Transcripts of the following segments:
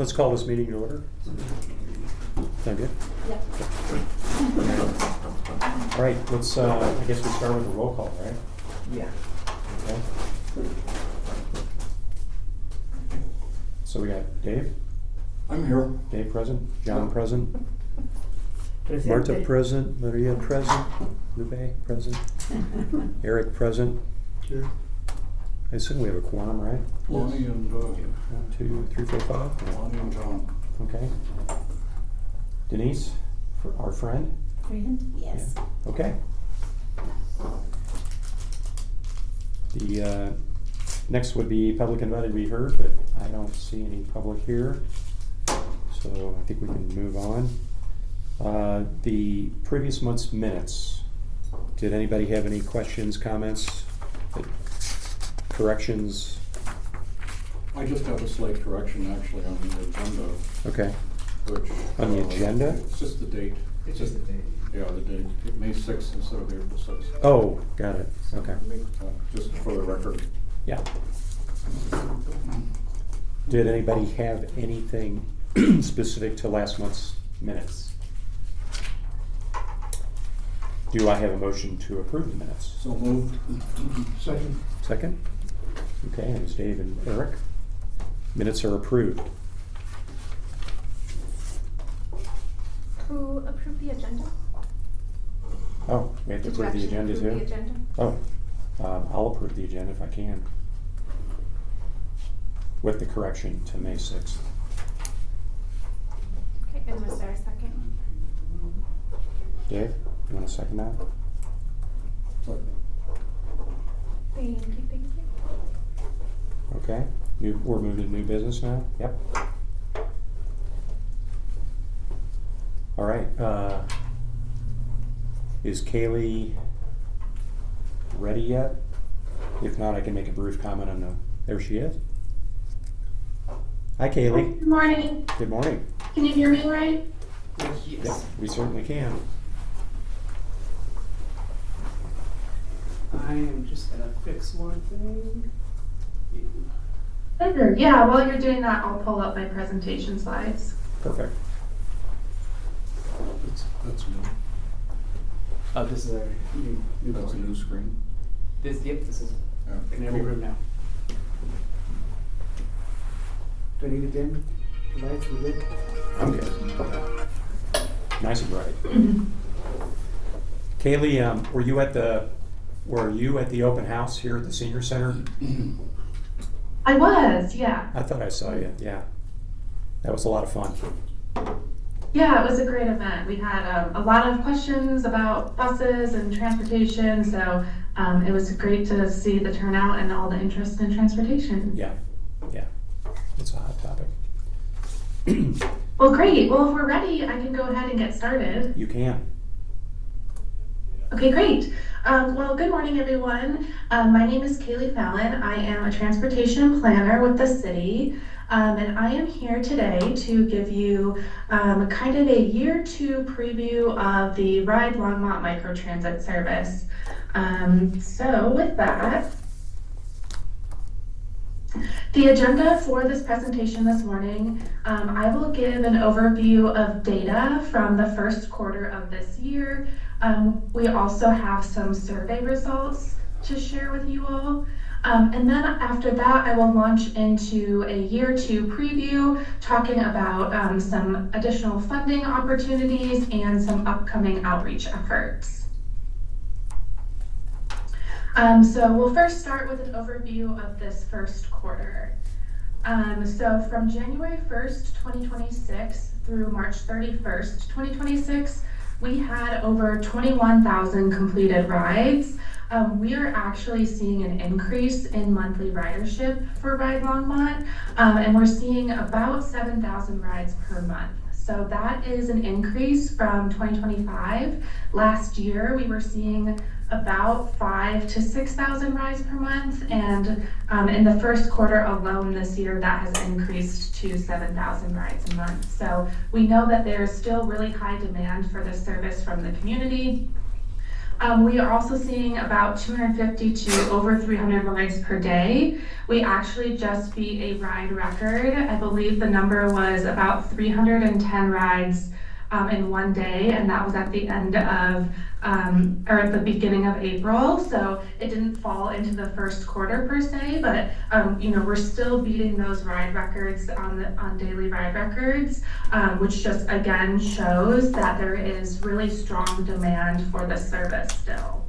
let's call this meeting to order. Sound good? Yeah. All right, let's, I guess we start with a roll call, right? Yeah. Okay. So we got Dave? I'm here. Dave present, John present, Presente. Marta present, Maria present, Lupe present, Eric present. Here. I assume we have a quorum, right? Lonnie and, 1, 2, 3, 4, 5. Lonnie and John. Okay. Denise, our friend? Friend? Yes. Yeah. Okay. The next would be public invited to be heard, but I don't see any public here, so I think we can move on. The previous month's minutes. Did anybody have any questions, comments, corrections? I just have a slight correction actually on the agenda, Okay. which. On the agenda? It's just the date. It's just a date. Yeah, the date, May 6th instead of April 6th. Oh, got it. Okay. Just for the record. Yeah. Did anybody have anything specific to last month's minutes? Do I have a motion to approve the minutes? So moved. Second. Second? Okay, and it's Dave and Eric. Minutes are approved. Who approved the agenda? Oh, we have to Did you approve the actually agenda approve too? the agenda? Oh, I'll approve the agenda if I can. With the correction to May 6th. Okay, and was there a second? Dave, you want to second that? Thank you, thank you. Okay, we're moving to new business now? Yep. All right, is Kaylee ready yet? If not, I can make a brief comment on the, there she is. Hi Kaylee. Good morning. Good morning. Can you hear me all right? Yep, we certainly can. I am just gonna fix one thing. Sure. Yeah, while you're doing that, I'll pull up my presentation slides. Perfect. That's new. Oh, this is our new That's a board. new screen. This is Yeah. in every room now. Do I need to dim the lights? We good? I'm good. Nice and bright. Kaylee, were you at the open house here at the senior center? I was, yeah. I thought I saw you, yeah. That was a lot of fun. Yeah, it was a great event. We had a lot of questions about buses and transportation, so it was great to see the turnout and all the interest in transportation. Yeah, yeah. It's a hot topic. Well, great. Well, if we're ready, I can go ahead and get started. You can. Okay, great. Well, good morning, everyone. My name is Kaylee Fallon. I am a transportation planner with the city, and I am here today to give you kind of a year 2 preview of the Ride Longmont microtransit service. So with that, the agenda for this presentation this morning, I will give an overview of data from the first quarter of this year. We also have some survey results to share with you all. And then after that, I will launch into a year 2 preview, talking about some additional funding opportunities and some upcoming outreach efforts. So we'll first start with an overview of this first quarter. So from January 1st, 2026 through March 31st, 2026, we had over 21,000 completed rides. We are actually seeing an increase in monthly ridership for Ride Longmont, and we're seeing about 7,000 rides per month. So that is an increase from 2025. Last year, we were seeing about 5,000 to 6,000 rides per month, and in the first quarter alone this year, that has increased to 7,000 rides a month. So we know that there's still really high demand for this service from the community. We are also seeing about 250 to over 300 rides per day. We actually just beat a ride record. I believe the number was about 310 rides in one day, and that was at the end of, or at the beginning of April. So it didn't fall into the first quarter per se, but we're still beating those ride records on daily ride records, which just again shows that there is really strong demand for the service still.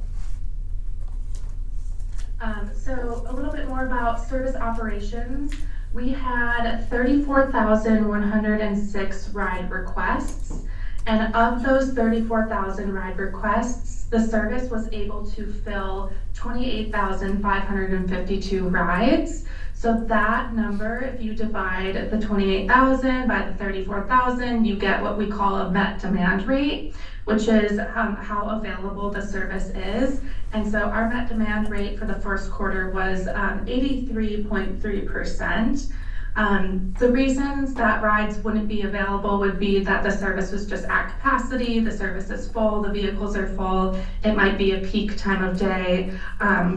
So a little bit more about service operations. We had 34,106 ride requests, and of those 34,000 ride requests, the service was able to fill 28,552 rides. So that number, if you divide the 28,000 by the 34,000, you get what we call a met demand rate, which is how available the service is. And so our met demand rate for the first quarter was 83.3%. The reasons that rides wouldn't be available would be that the service was just at capacity, the service is full, the vehicles are full, it might be a peak time of day.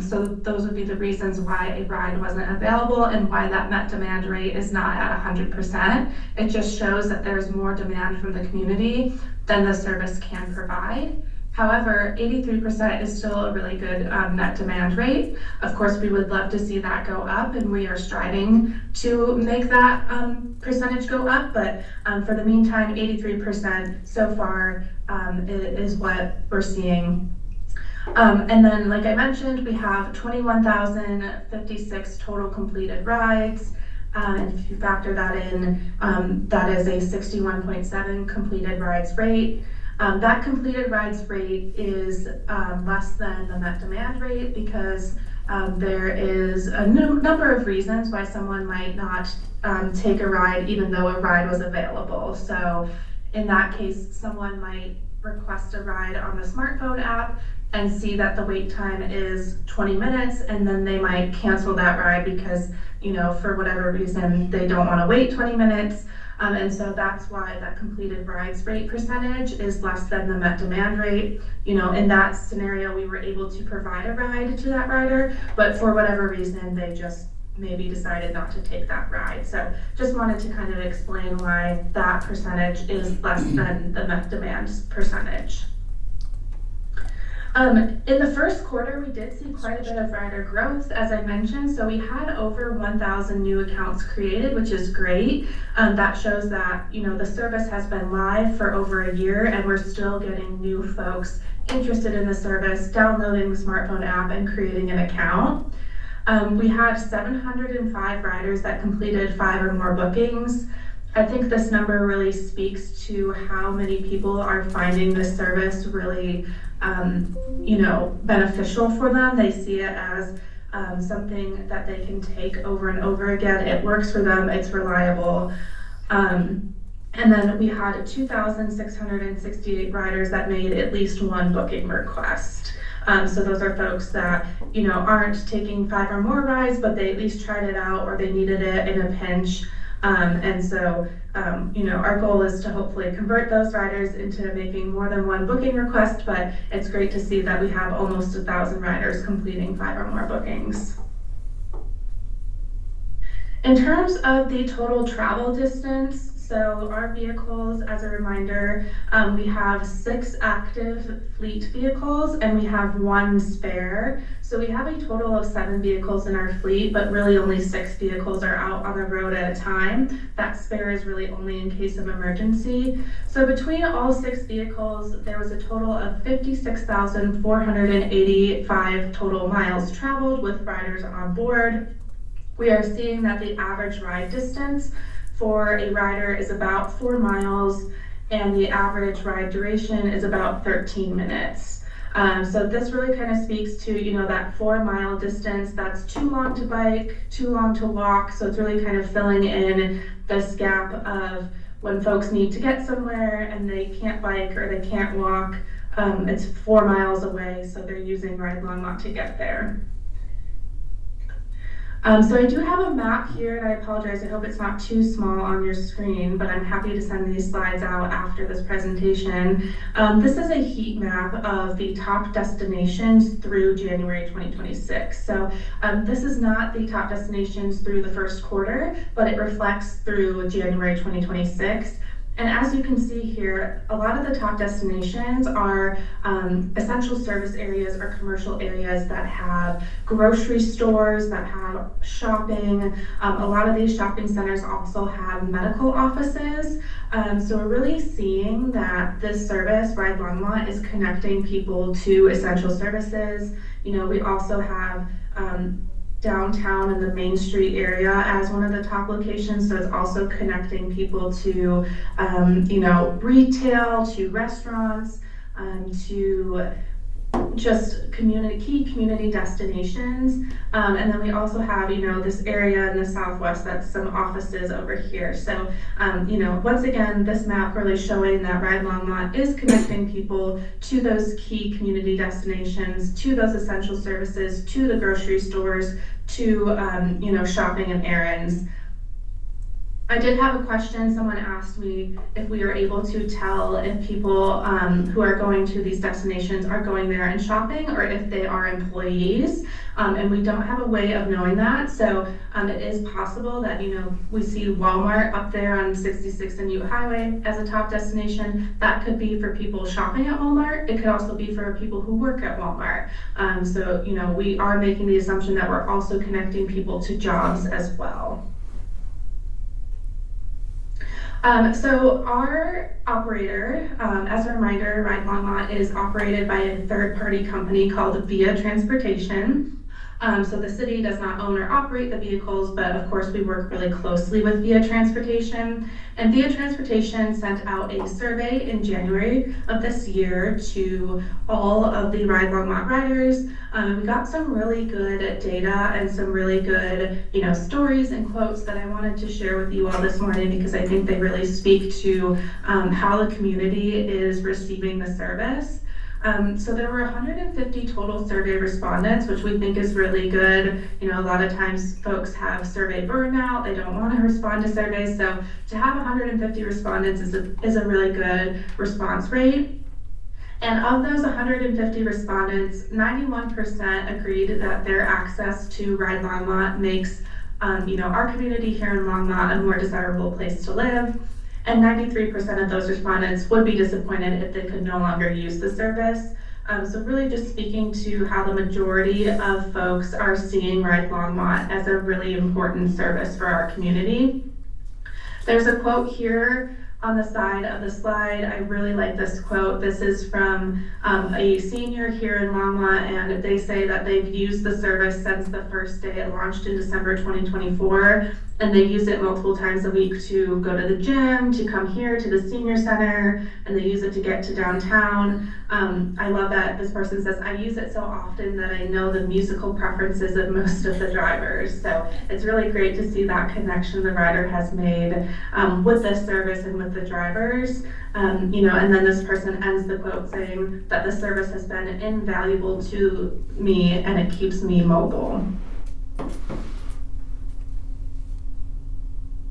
So those would be the reasons why a ride wasn't available and why that met demand rate is not at 100%. It just shows that there's more demand from the community than the service can provide. However, 83% is still a really good net demand rate. Of course, we would love to see that go up, and we are striving to make that percentage go up, but for the meantime, 83% so far is what we're seeing. And then, like I mentioned, we have 21,056 total completed rides. And if you factor that in, that is a 61.7 completed rides rate. That completed rides rate is less than the met demand rate because there is a number of reasons why someone might not take a ride even though a ride was available. So in that case, someone might request a ride on the smartphone app and see that the wait time is 20 minutes, and then they might cancel that ride because, for whatever reason, they don't want to wait 20 minutes. And so that's why that completed rides rate percentage is less than the met demand rate. In that scenario, we were able to provide a ride to that rider, but for whatever reason, they just maybe decided not to take that ride. So just wanted to kind of explain why that percentage is less than the met demand percentage. In the first quarter, we did see quite a bit of rider growth, as I mentioned. So we had over 1,000 new accounts created, which is great. That shows that, the service has been live for over a year, and we're still getting new folks interested in the service, downloading the smartphone app and creating an account. We had 705 riders that completed 5 or more bookings. I think this number really speaks to how many people are finding this service really beneficial for them. They see it as something that they can take over and over again. It works for them, it's reliable. And then we had 2,668 riders that made at least one booking request. So those are folks that, aren't taking 5 or more rides, but they at least tried it out or they needed it in a pinch. And so, our goal is to hopefully convert those riders into making more than one booking request, but it's great to see that we have almost 1,000 riders completing 5 or more bookings. In terms of the total travel distance, so our vehicles, as a reminder, we have 6 active fleet vehicles and we have 1 spare. So we have a total of 7 vehicles in our fleet, but really only 6 vehicles are out on the road at a time. That spare is really only in case of emergency. So between all 6 vehicles, there was a total of 56,485 total miles traveled with riders on board. We are seeing that the average ride distance for a rider is about 4 miles, and the average ride duration is about 13 minutes. So this really kind of speaks to, that 4-mile distance. That's too long to bike, too long to walk. So it's really kind of filling in this gap of when folks need to get somewhere and they can't bike or they can't walk. It's 4 miles away, so they're using Ride Longmont to get there. So I do have a map here, and I apologize, I hope it's not too small on your screen, but I'm happy to send these slides out after this presentation. This is a heat map of the top destinations through January 2026. So this is not the top destinations through the first quarter, but it reflects through January 2026. And as you can see here, a lot of the top destinations are essential service areas or commercial areas that have grocery stores, that have shopping. A lot of these shopping centers also have medical offices. So we're really seeing that this service, Ride Longmont, is connecting people to essential services. You know, we also have downtown in the Main Street area as one of the top locations, so it's also connecting people to you know, retail, to restaurants, to just key community destinations. And then we also have, you know, this area in the southwest that's some offices over here. So, you know, once again, this map really showing that Ride Longmont is connecting people to those key community destinations, to those essential services, to the grocery stores, to, you know, shopping and errands. I did have a question. Someone asked me if we are able to tell if people who are going to these destinations are going there and shopping, or if they are employees. And we don't have a way of knowing that. So it is possible that, you know, we see Walmart up there on 66th and Ute Highway as a top destination. That could be for people shopping at Walmart. It could also be for people who work at Walmart. So, you know, we are making the assumption that we're also connecting people to jobs as well. So our operator, as a reminder, Ride Longmont is operated by a third-party company called Via Transportation. So the city does not own or operate the vehicles, but of course we work really closely with Via Transportation. And Via Transportation sent out a survey in January of this year to all of the Ride Longmont riders. We got some really good data and some really good, you know, stories and quotes that I wanted to share with you all this morning, because I think they really speak to how the community is receiving the service. So there were 150 total survey respondents, which we think is really good. You know, a lot of times folks have survey burnout, they don't want to respond to surveys. So to have 150 respondents is a really good response rate. And of those 150 respondents, 91% agreed that their access to Ride Longmont makes you know, our community here in Longmont a more desirable place to live. And 93% of those respondents would be disappointed if they could no longer use the service. So really just speaking to how the majority of folks are seeing Ride Longmont as a really important service for our community. There's a quote here on the side of the slide. I really like this quote. This is from a senior here in Longmont, and they say that they've used the service since the first day it launched in December 2024. And they use it multiple times a week to go to the gym, to come here to the senior center, and they use it to get to downtown. I love that this person says, I use it so often that I know the musical preferences of most of the drivers. So it's really great to see that connection the rider has made with this service and with the drivers. You know, and then this person ends the quote saying that the service has been invaluable to me and it keeps me mobile.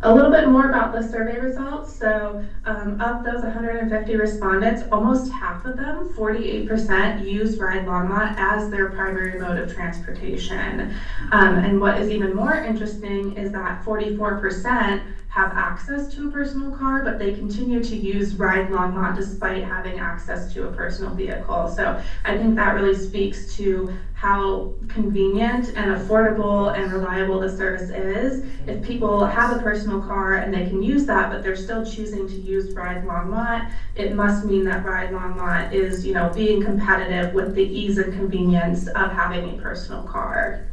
A little bit more about the survey results. So of those 150 respondents, almost half of them, 48%, use Ride Longmont as their primary mode of transportation. And what is even more interesting is that 44% have access to a personal car, but they continue to use Ride Longmont despite having access to a personal vehicle. So I think that really speaks to how convenient and affordable and reliable the service is. If people have a personal car and they can use that, but they're still choosing to use Ride Longmont, it must mean that Ride Longmont is, you know, being competitive with the ease and convenience of having a personal car.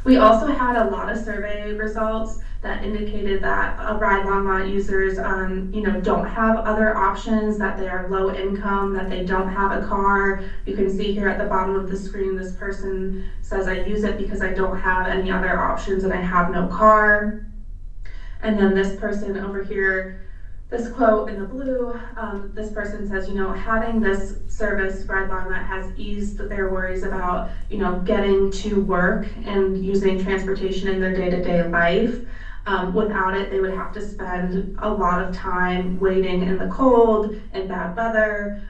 We also had a lot of survey results that indicated that Ride Longmont users, you know, don't have other options, that they are low income, that they don't have a car. You can see here at the bottom of the screen, this person says, I use it because I don't have any other options and I have no car. And then this person over here This quote in the blue, this person says, having this service, Ride Longmont, has eased their worries about, getting to work and using transportation in their day-to-day life. Without it, they would have to spend a lot of time waiting in the cold and bad weather,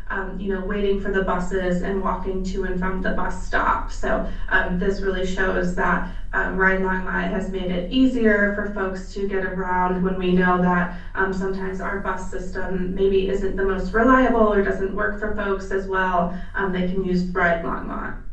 waiting for the buses and walking to and from the bus stop. So this really shows that Ride Longmont has made it easier for folks to get around when we know that sometimes our bus system maybe isn't the most reliable or doesn't work for folks as well. They can use Ride Longmont.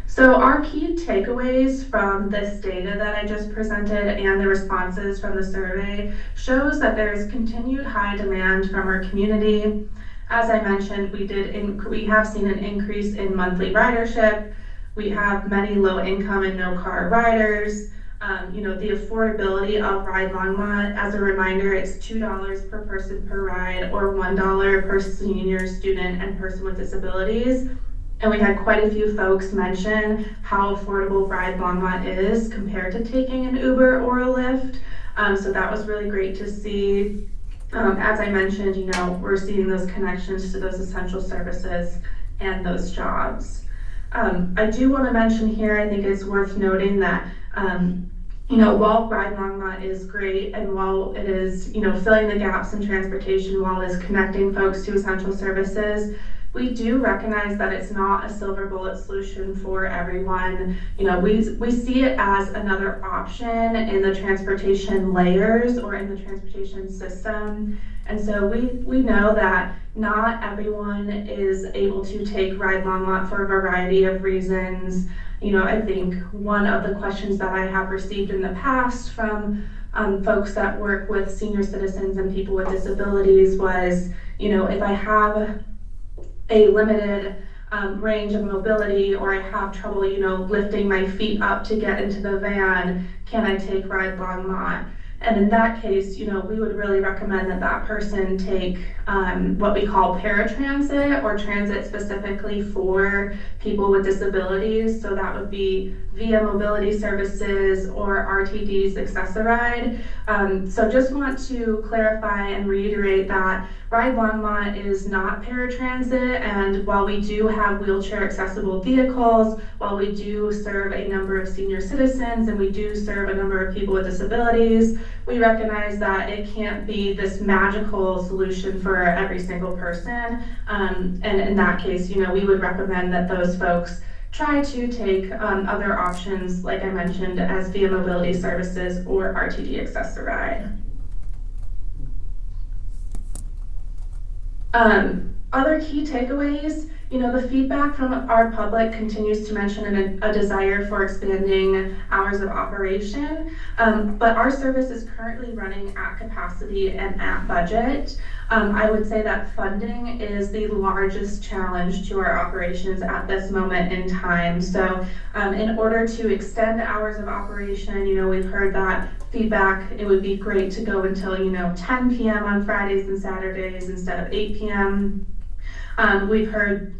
So our key takeaways from this data that I just presented and the responses from the survey shows that there is continued high demand from our community. As I mentioned, we have seen an increase in monthly ridership. We have many low income and no car riders. The affordability of Ride Longmont, as a reminder, it's $2 per person per ride or $1 per senior, student, and person with disabilities. And we had quite a few folks mention how affordable Ride Longmont is compared to taking an Uber or a Lyft. So that was really great to see. As I mentioned, we're seeing those connections to those essential services and those jobs. I do want to mention here, I think it's worth noting that while Ride Longmont is great and while it is, filling the gaps in transportation, while it is connecting folks to essential services, we do recognize that it's not a silver bullet solution for everyone. We see it as another option in the transportation layers or in the transportation system. And so we know that not everyone is able to take Ride Longmont for a variety of reasons. I think one of the questions that I have received in the past from folks that work with senior citizens and people with disabilities was, if I have a limited range of mobility, or I have trouble, lifting my feet up to get into the van, can I take Ride Longmont? And in that case, we would really recommend that person take what we call paratransit or transit specifically for people with disabilities. So that would be via mobility services or RTD's Access-a-Ride. So just want to clarify and reiterate that Ride Longmont is not paratransit, and while we do have wheelchair accessible vehicles, while we do serve a number of senior citizens and we do serve a number of people with disabilities, we recognize that it can't be this magical solution for every single person. And in that case, we would recommend that those folks try to take other options, like I mentioned, as via mobility services or RTD Access-a-Ride. Other key takeaways, the feedback from our public continues to mention a desire for expanding hours of operation, but our service is currently running at capacity and at budget. I would say that funding is the largest challenge to our operations at this moment in time. So in order to extend hours of operation, we've heard that feedback, it would be great to go until 10 p.m. on Fridays and Saturdays instead of 8 p.m. We've heard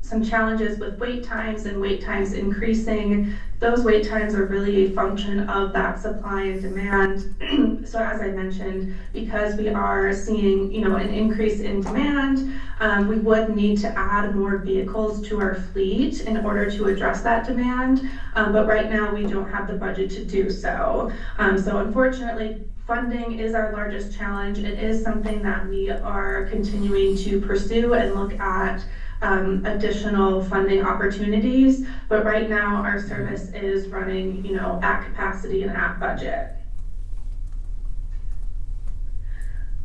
some challenges with wait times and wait times increasing. Those wait times are really a function of that supply and demand. So as I mentioned, because we are seeing an increase in demand, we would need to add more vehicles to our fleet in order to address that demand. But right now we don't have the budget to do so. So unfortunately, funding is our largest challenge. It is something that we are continuing to pursue and look at additional funding opportunities, but right now our service is running, at capacity and at budget.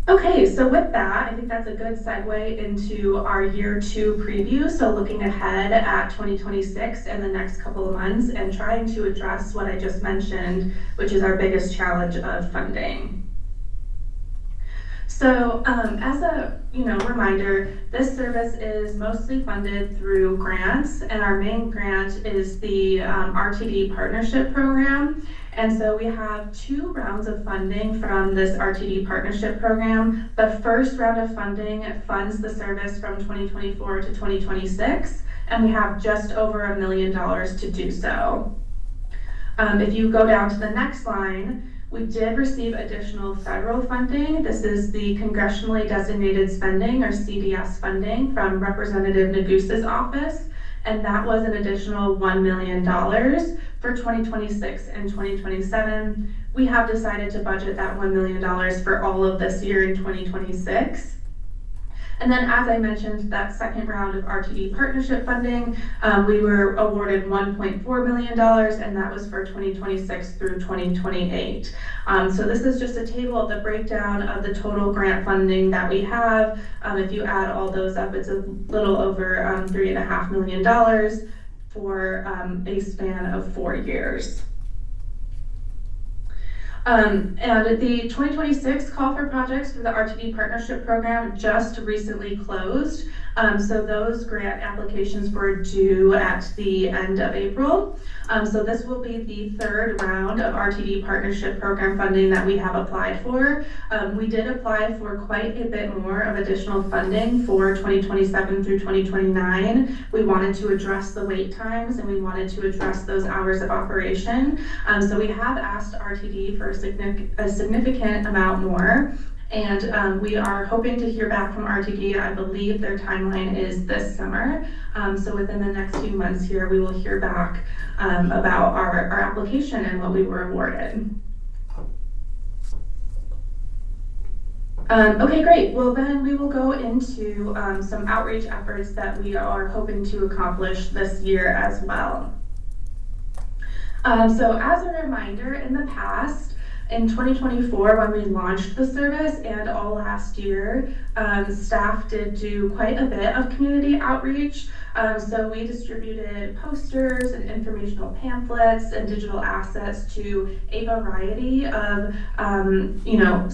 Okay, so with that, I think that's a good segue into our year 2 preview. So looking ahead at 2026 and the next couple of months and trying to address what I just mentioned, which is our biggest challenge of funding. So as a reminder, this service is mostly funded through grants, and our main grant is the RTD Partnership Program. And so we have 2 rounds of funding from this RTD Partnership Program. The first round of funding funds the service from 2024 to 2026, and we have just over $1 million to do so. If you go down to the next line, We did receive additional federal funding. This is the Congressionally Designated Spending, or CDS funding, from Representative Negus's office, and that was an additional $1 million for 2026 and 2027. We have decided to budget that $1 million for all of this year in 2026. And then, as I mentioned, that second round of RTD partnership funding, we were awarded $1.4 million, and that was for 2026 through 2028. So this is just a table of the breakdown of the total grant funding that we have. If you add all those up, it's a little over $3.5 million for a span of 4 years. And the 2026 call for projects for the RTD partnership program just recently closed. So those grant applications were due at the end of April. So this will be the third round of RTD partnership program funding that we have applied for. We did apply for quite a bit more of additional funding for 2027 through 2029. We wanted to address the wait times, and we wanted to address those hours of operation. So we have asked RTD for a significant amount more. And we are hoping to hear back from RTD. I believe their timeline is this summer. So within the next few months here, we will hear back about our application and what we were awarded. Okay, great. Well, then we will go into some outreach efforts that we are hoping to accomplish this year as well. So as a reminder, in the past, in 2024, when we launched the service and all last year, staff did do quite a bit of community outreach. So we distributed posters and informational pamphlets and digital assets to a variety of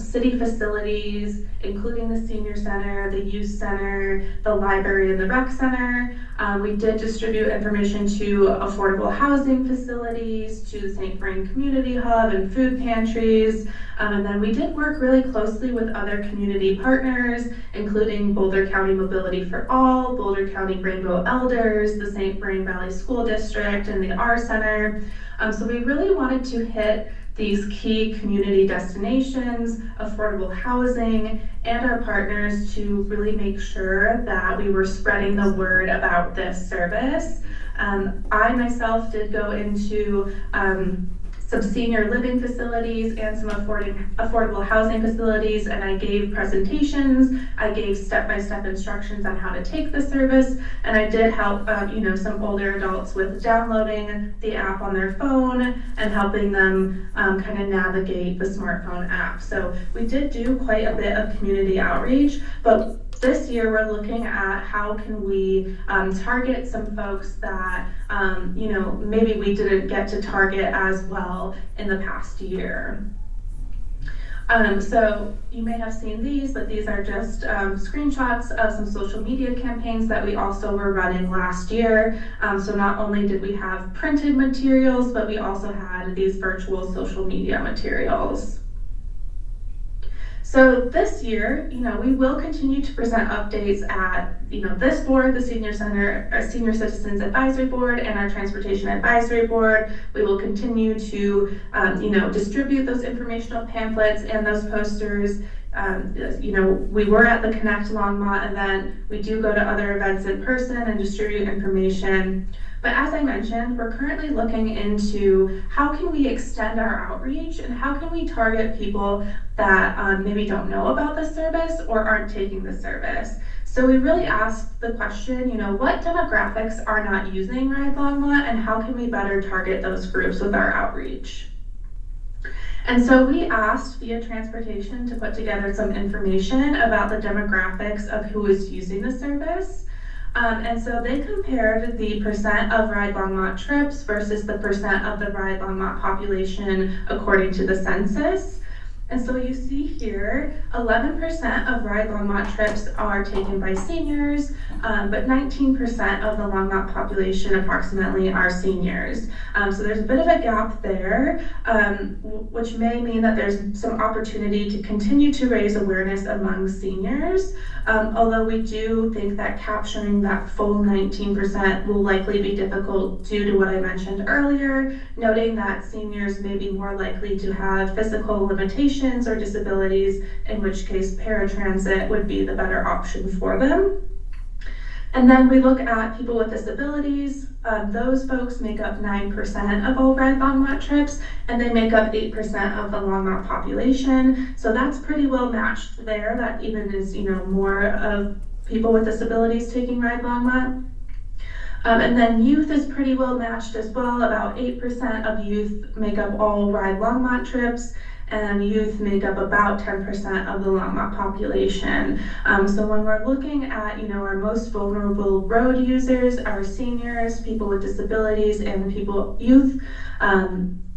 city facilities, including the senior center, the youth center, the library, and the rec center. We did distribute information to affordable housing facilities, to the St. Vrain Community Hub and food pantries. And then we did work really closely with other community partners, including Boulder County Mobility for All, Boulder County Rainbow Elders, the St. Vrain Valley School District, and the R Center. So we really wanted to hit these key community destinations, affordable housing, and our partners to really make sure that we were spreading the word about this service. I myself did go into some senior living facilities and some affordable housing facilities, and I gave presentations. I gave step-by-step instructions on how to take the service, and I did help some older adults with downloading the app on their phone and helping them kind of navigate the smartphone app. So we did do quite a bit of community outreach, but this year we're looking at how can we target some folks that maybe we didn't get to target as well in the past year. So you may have seen these, but these are just screenshots of some social media campaigns that we also were running last year. So not only did we have printed materials, but we also had these virtual social media materials. So this year, we will continue to present updates at, this board, the Senior Center, our Senior Citizens Advisory Board, and our Transportation Advisory Board. We will continue to, distribute those informational pamphlets and those posters. We were at the Connect Longmont event. We do go to other events in person and distribute information. But as I mentioned, we're currently looking into how can we extend our outreach and how can we target people that maybe don't know about the service or aren't taking the service. So we really asked the question, what demographics are not using Ride Longmont, and how can we better target those groups with our outreach? And so we asked via transportation to put together some information about the demographics of who is using the service. And so they compared the percent of Ride Longmont trips versus the percent of the Ride Longmont population according to the census. And so you see here, 11% of Ride Longmont trips are taken by seniors, but 19% of the Longmont population approximately are seniors. So there's a bit of a gap there, which may mean that there's some opportunity to continue to raise awareness among seniors. Although we do think that capturing that full 19% will likely be difficult due to what I mentioned earlier, noting that seniors may be more likely to have physical limitations or disabilities, in which case paratransit would be the better option for them. And then we look at people with disabilities. Those folks make up 9% of all Ride Longmont trips, and they make up 8% of the Longmont population. So that's pretty well matched there. That even is, more of people with disabilities taking Ride Longmont. And then youth is pretty well matched as well. About 8% of youth make up all Ride Longmont trips, and youth make up about 10% of the Longmont population. So when we're looking at, our most vulnerable road users, our seniors, people with disabilities, and youth,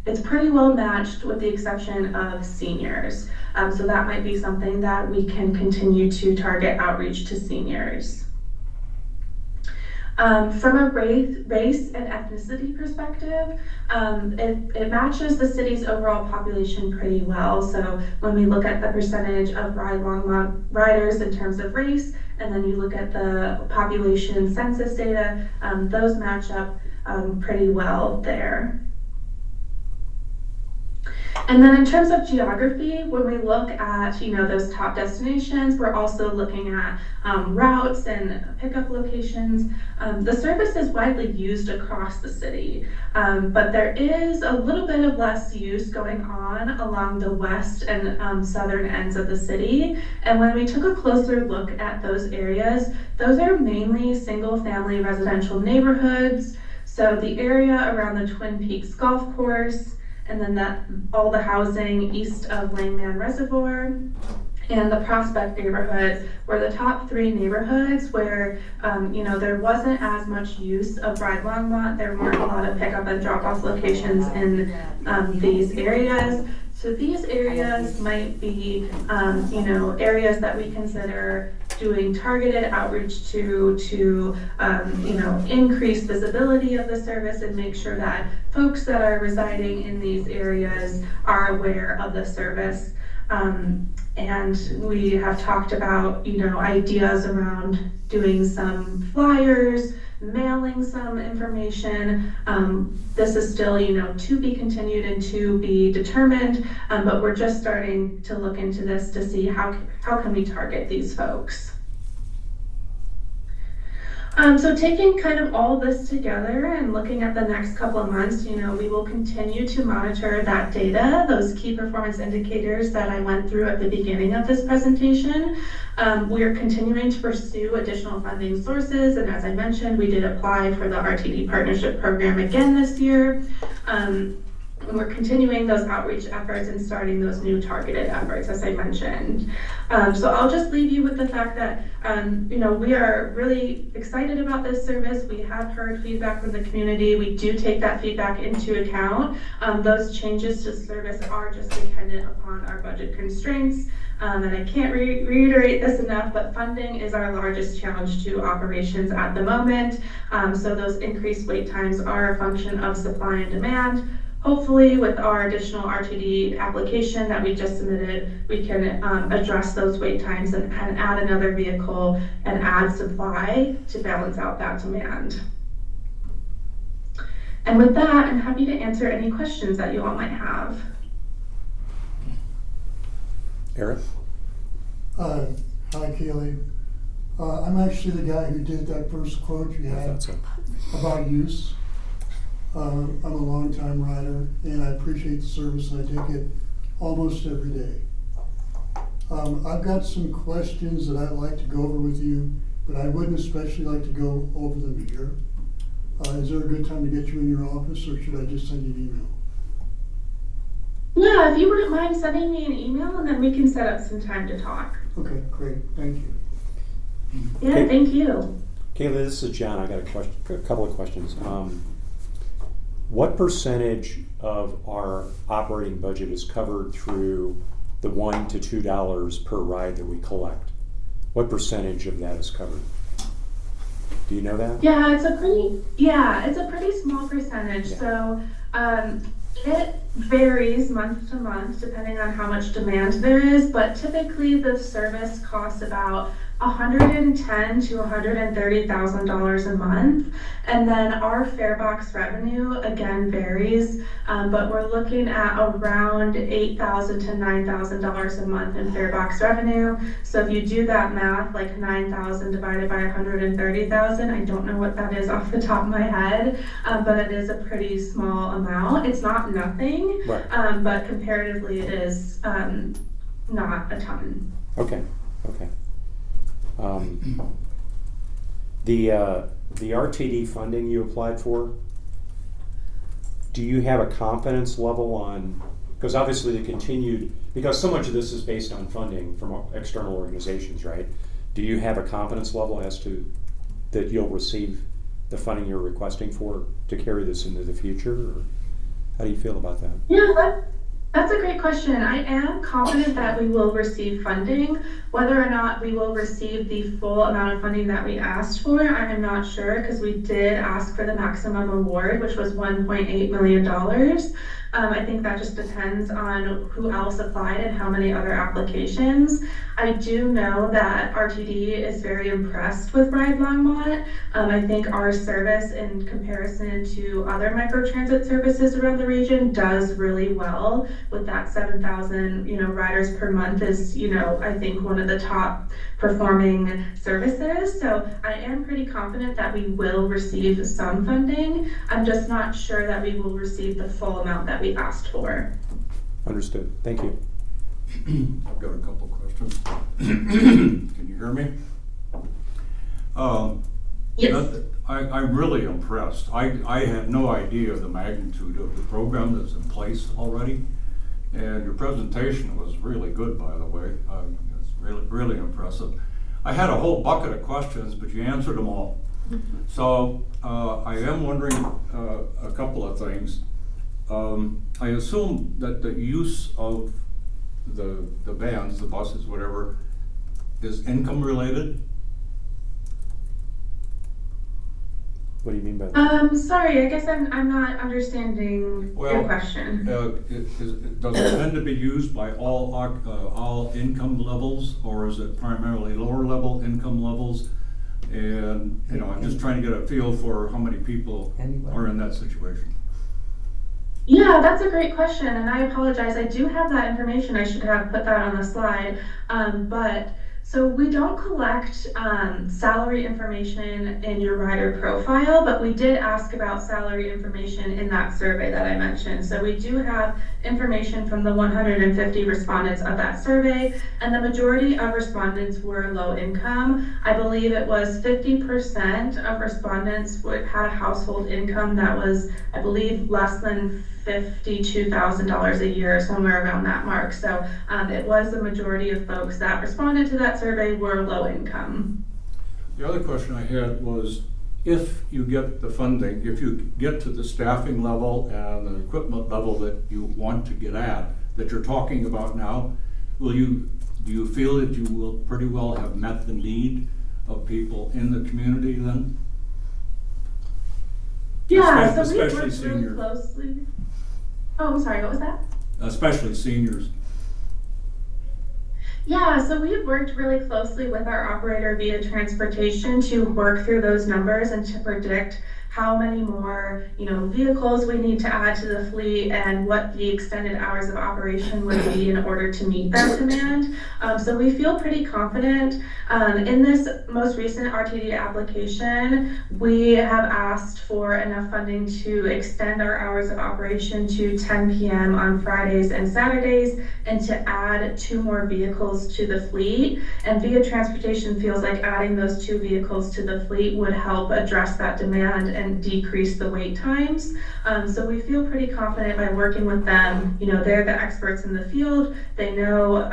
it's pretty well matched with the exception of seniors. So that might be something that we can continue to target outreach to seniors. From a race and ethnicity perspective, it matches the city's overall population pretty well. So when we look at the percentage of Ride Longmont riders in terms of race, and then you look at the population census data, those match up pretty well there. And then in terms of geography, when we look at, those top destinations, we're also looking at routes and pickup locations. The service is widely used across the city, but there is a little bit of less use going on along the west and southern ends of the city. And when we took a closer look at those areas, those are mainly single-family residential neighborhoods. So the area around the Twin Peaks Golf Course, and then all the housing east of Longmont Reservoir, and the Prospect neighborhood were the top 3 neighborhoods where, there wasn't as much use of Ride Longmont. There weren't a lot of pickup and drop-off locations in these areas. So these areas might be, areas that we consider doing targeted outreach to increase visibility of the service and make sure that folks that are residing in these areas are aware of the service. And we have talked about, ideas around doing some flyers, mailing some information. This is still, to be continued and to be determined, but we're just starting to look into this to see how can we target these folks. So taking kind of all this together and looking at the next couple of months, we will continue to monitor that data, those key performance indicators that I went through at the beginning of this presentation. We are continuing to pursue additional funding sources, and as I mentioned, we did apply for the RTD Partnership Program again this year. And we're continuing those outreach efforts and starting those new targeted efforts, as I mentioned. So I'll just leave you with the fact that, we are really excited about this service. We have heard feedback from the community. We do take that feedback into account. Those changes to service are just dependent upon our budget constraints. And I can't reiterate this enough, but funding is our largest challenge to operations at the moment. So those increased wait times are a function of supply and demand. Hopefully with our additional RTD application that we just submitted, we can address those wait times and add another vehicle and add supply to balance out that demand. And with that, I'm happy to answer any questions that you all might have. Eric? Hi, Kaylee. I'm actually the guy who did that first quote you had about use. I'm a long-time rider, and I appreciate the service, and I take it almost every day. I've got some questions that I'd like to go over with you, but I wouldn't especially like to go over them here. Is there a good time to get you in your office, or should I just send you an email? Yeah, if you wouldn't mind sending me an email, and then we can set up some time to talk. Okay, great, thank you. Yeah, Okay. Thank you. Kayla, this is John. I got a couple of questions. What percentage of our operating budget is covered through the $1 to $2 per ride that we collect, what percentage of that is covered? Do you know that? Yeah, it's a pretty small percentage. Yeah. So it varies month to month depending on how much demand there is, but typically the service costs about $110,000 to $130,000 a month, and then our fare box revenue again varies, but we're looking at around $8,000 to $9,000 a month in fare box revenue. So if you do that math, like 9,000 divided by 130,000, I don't know what that is off the top of my head, but it is a pretty small amount. It's not nothing, Right. but comparatively it is not a ton. Okay. The RTD funding you applied for, do you have a confidence level on, because obviously because so much of this is based on funding from external organizations, right? Do you have a confidence level as to that you'll receive the funding you're requesting for to carry this into the future, or how do you feel about that? Yeah, that's a great question. I am confident that we will receive funding. Whether or not we will receive the full amount of funding that we asked for, I am not sure, because we did ask for the maximum award, which was $1.8 million. I think that just depends on who else applied and how many other applications. I do know that RTD is very impressed with Ride Longmont. I think our service in comparison to other microtransit services around the region does really well with that 7,000, riders per month is, I think one of the top performing services. So I am pretty confident that we will receive some funding. I'm just not sure that we will receive the full amount that we asked for. Understood. Thank you. I've got a couple questions. Can you hear me? Yes. I'm really impressed. I had no idea the magnitude of the program that's in place already. And your presentation was really good, by the way. It's really impressive. I had a whole bucket of questions, but you answered them all. So I am wondering a couple of things. I assume that the use of the vans, the buses, whatever, is income related? What do you mean by that? Sorry, I guess I'm not understanding your question. Does it tend to be used by all income levels, or is it primarily lower level income levels? And I'm just trying to get a feel for how many people are in that situation. Yeah, that's a great question, and I apologize. I do have that information. I should have put that on the slide. So we don't collect salary information in your rider profile, but we did ask about salary information in that survey that I mentioned. So we do have information from the 150 respondents of that survey, and the majority of respondents were low income. I believe it was 50% of respondents had a household income that was, I believe, less than $52,000 a year, somewhere around that mark. So it was the majority of folks that responded to that survey were low income. The other question I had was, if you get the funding, if you get to the staffing level and the equipment level that you want to get at, that you're talking about now, do you feel that you will pretty well have met the need of people in the community then? Yeah, so we especially worked really seniors. closely. Oh, I'm sorry, what was that? Especially seniors. Yeah, so we've worked really closely with our operator via transportation to work through those numbers and to predict how many more, vehicles we need to add to the fleet and what the extended hours of operation would be in order to meet that demand. So we feel pretty confident. In this most recent RTD application, we have asked for enough funding to extend our hours of operation to 10 p.m. on Fridays and Saturdays, and to add 2 more vehicles to the fleet. And via transportation feels like adding those 2 vehicles to the fleet would help address that demand and decrease the wait times. So we feel pretty confident by working with them. You know, they're the experts in the field. They know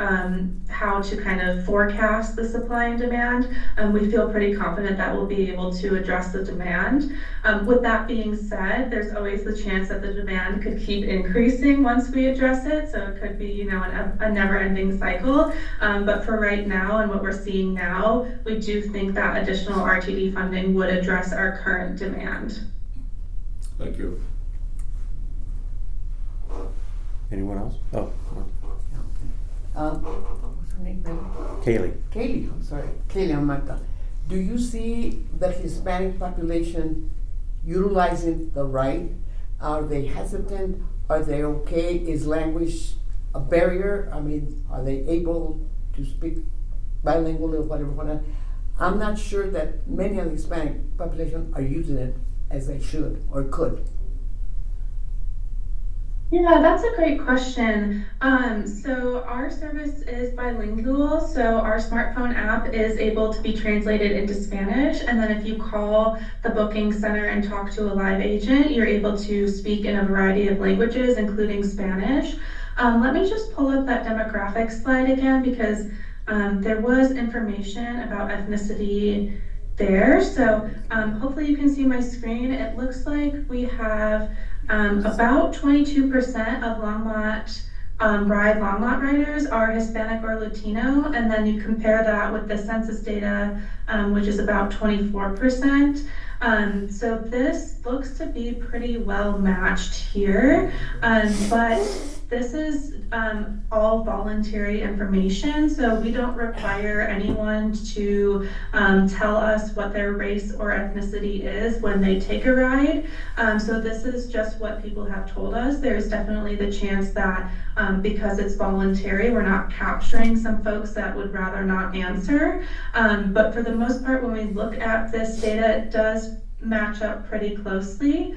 how to kind of forecast the supply and demand. We feel pretty confident that we'll be able to address the demand. With that being said, there's always the chance that the demand could keep increasing once we address it. So it could be, you know, a never-ending cycle. But for right now and what we're seeing now, we do think that additional RTD funding would address our current demand. Thank you. Anyone else? Oh, What's her name? Kaylee. Kaylee, I'm sorry. Kaylee Amata. Do you see the Hispanic population utilizing the right? Are they hesitant? Are they okay? Is language a barrier? I mean, are they able to speak bilingual or whatever? I'm not sure that many of the Hispanic population are using it as they should or could. Yeah, that's a great question. So our service is bilingual. So our smartphone app is able to be translated into Spanish. And then if you call the booking center and talk to a live agent, you're able to speak in a variety of languages, including Spanish. Let me just pull up that demographic slide again, because there was information about ethnicity there. So hopefully you can see my screen. It looks like we have about 22% of Longmont Longmont riders are Hispanic or Latino, and then you compare that with the census data, which is about 24%. So this looks to be pretty well matched here, but this is all voluntary information, so we don't require anyone to tell us what their race or ethnicity is when they take a ride. So this is just what people have told us. There's definitely the chance that because it's voluntary, we're not capturing some folks that would rather not answer. But for the most part, when we look at this data, it does match up pretty closely.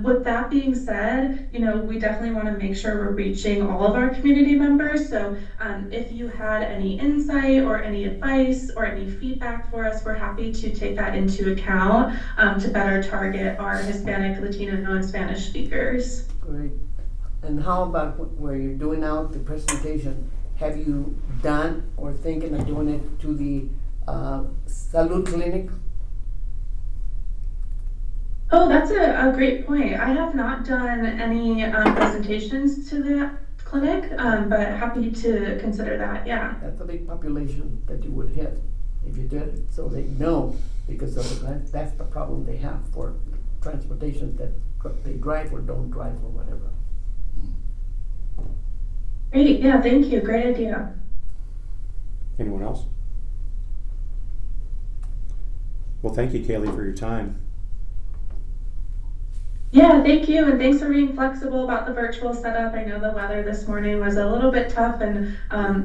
With that being said, we definitely want to make sure we're reaching all of our community members. So if you had any insight or any advice or any feedback for us, we're happy to take that into account to better target our Hispanic, Latino, non-Spanish speakers. Great. And how about where you're doing out the presentation? Have you done or thinking of doing it to the Salud Clinic? Oh, that's a great point. I have not done any presentations to that clinic, but happy to consider that, yeah. That's a big population that you would hit if you did it, so they know, because that's the problem they have for transportation, that they drive or don't drive or whatever. Great, yeah, thank you, great idea. Anyone else? Well, thank you, Kaylee, for your time. Yeah, thank you, and thanks for being flexible about the virtual setup. I know the weather this morning was a little bit tough and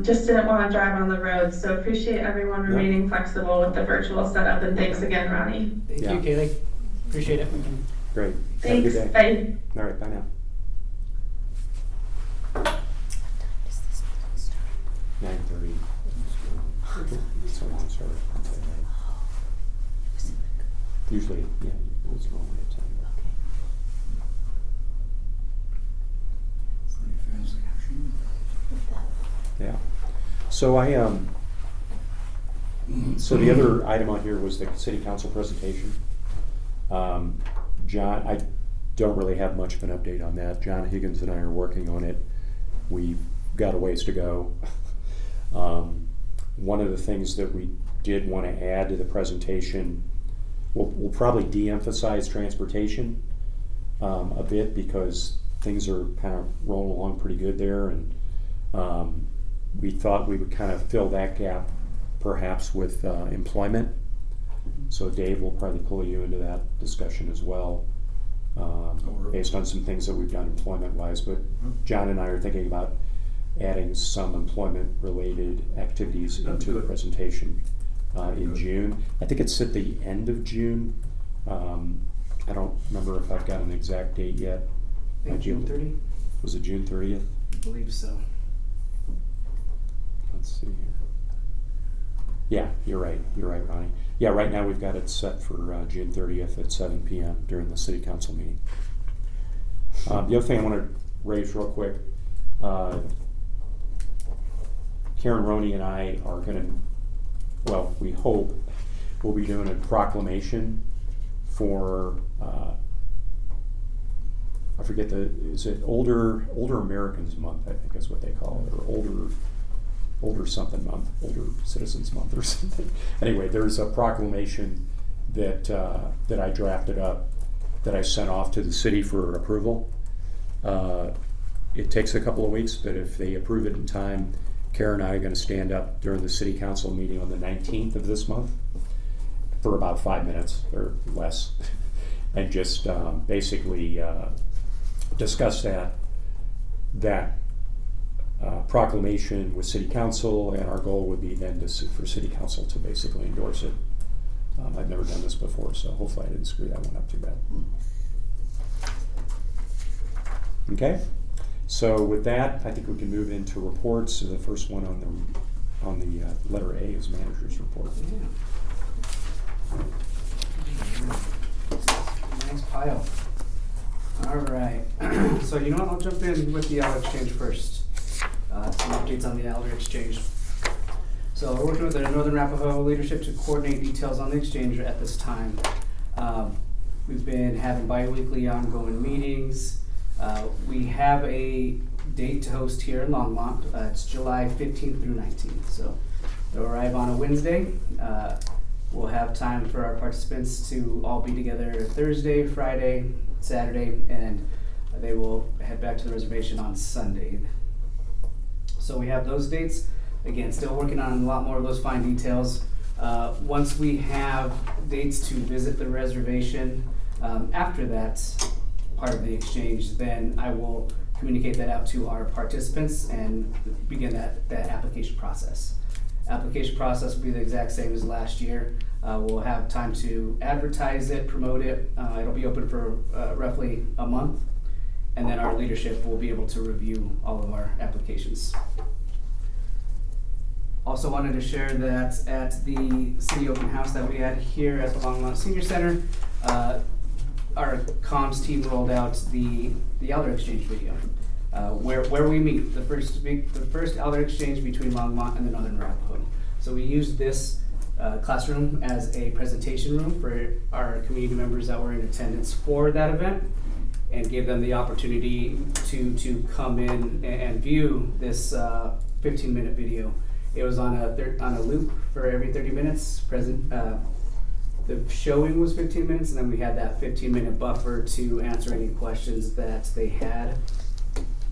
just didn't want to drive on the road, so appreciate everyone remaining flexible with the virtual setup, and thanks again, Ronnie. Thank you, Kaylee. Appreciate it. Great. Thanks, Have a good day. bye. All right, bye now. 9:30. So long, sorry. Usually, yeah, it was normally at 10. Yeah. So so the other item on here was the city council presentation. John, I don't really have much of an update on that. John Higgins and I are working on it. We've got a ways to go. One of the things that we did want to add to the presentation, we'll probably de-emphasize transportation a bit, because things are kind of rolling along pretty good there, and we thought we would kind of fill that gap perhaps with employment. So Dave will probably pull you into that discussion as well, based on some things that we've done employment-wise. But John and I are thinking about adding some employment-related activities into the presentation in June. I think it's at the end of June. I don't remember if I've got an exact date yet. I think June 30th? Was it June 30th? I believe so. Let's see here. Yeah, you're right, Ronnie. Yeah, right now we've got it set for June 30th at 7 p.m. during the city council meeting. The other thing I want to raise real quick, Karen Roney and I are going to, well, we hope we'll be doing a proclamation for, I forget is it Older Americans Month, I think is what they call it, or Older something month, Older Citizens Month or something. Anyway, there's a proclamation that I drafted up that I sent off to the city for approval. It takes a couple of weeks, but if they approve it in time, Karen and I are going to stand up during the city council meeting on the 19th of this month for about 5 minutes or less, and just basically discuss that proclamation with city council, and our goal would be then for city council to basically endorse it. I've never done this before, so hopefully I didn't screw that one up too bad. Okay, so with that, I think we can move into reports. So the first one on the letter A is manager's report. Nice pile. All right. So you know what? I'll jump in with the Elder Exchange first. Some updates on the Elder Exchange. So we're working with the Northern Arapaho leadership to coordinate details on the exchange at this time. We've been having bi-weekly ongoing meetings. We have a date to host here in Longmont. It's July 15th through 19th. So they'll arrive on a Wednesday. We'll have time for our participants to all be together Thursday, Friday, Saturday, and they will head back to the reservation on Sunday. So we have those dates. Again, still working on a lot more of those fine details. Once we have dates to visit the reservation, after that part of the exchange, then I will communicate that out to our participants and begin that application process. Application process will be the exact same as last year. We'll have time to advertise it, promote it. It'll be open for roughly a month, and then our leadership will be able to review all of our applications. Also wanted to share that at the city open house that we had here at the Longmont Senior Center, our comms team rolled out the Elder Exchange video, where we meet, the first Elder Exchange between Longmont and the Northern Arapaho. So we used this classroom as a presentation room for our community members that were in attendance for that event, and gave them the opportunity to come in and view this 15-minute video. It was on a loop for every 30 minutes. The showing was 15 minutes, and then we had that 15-minute buffer to answer any questions that they had,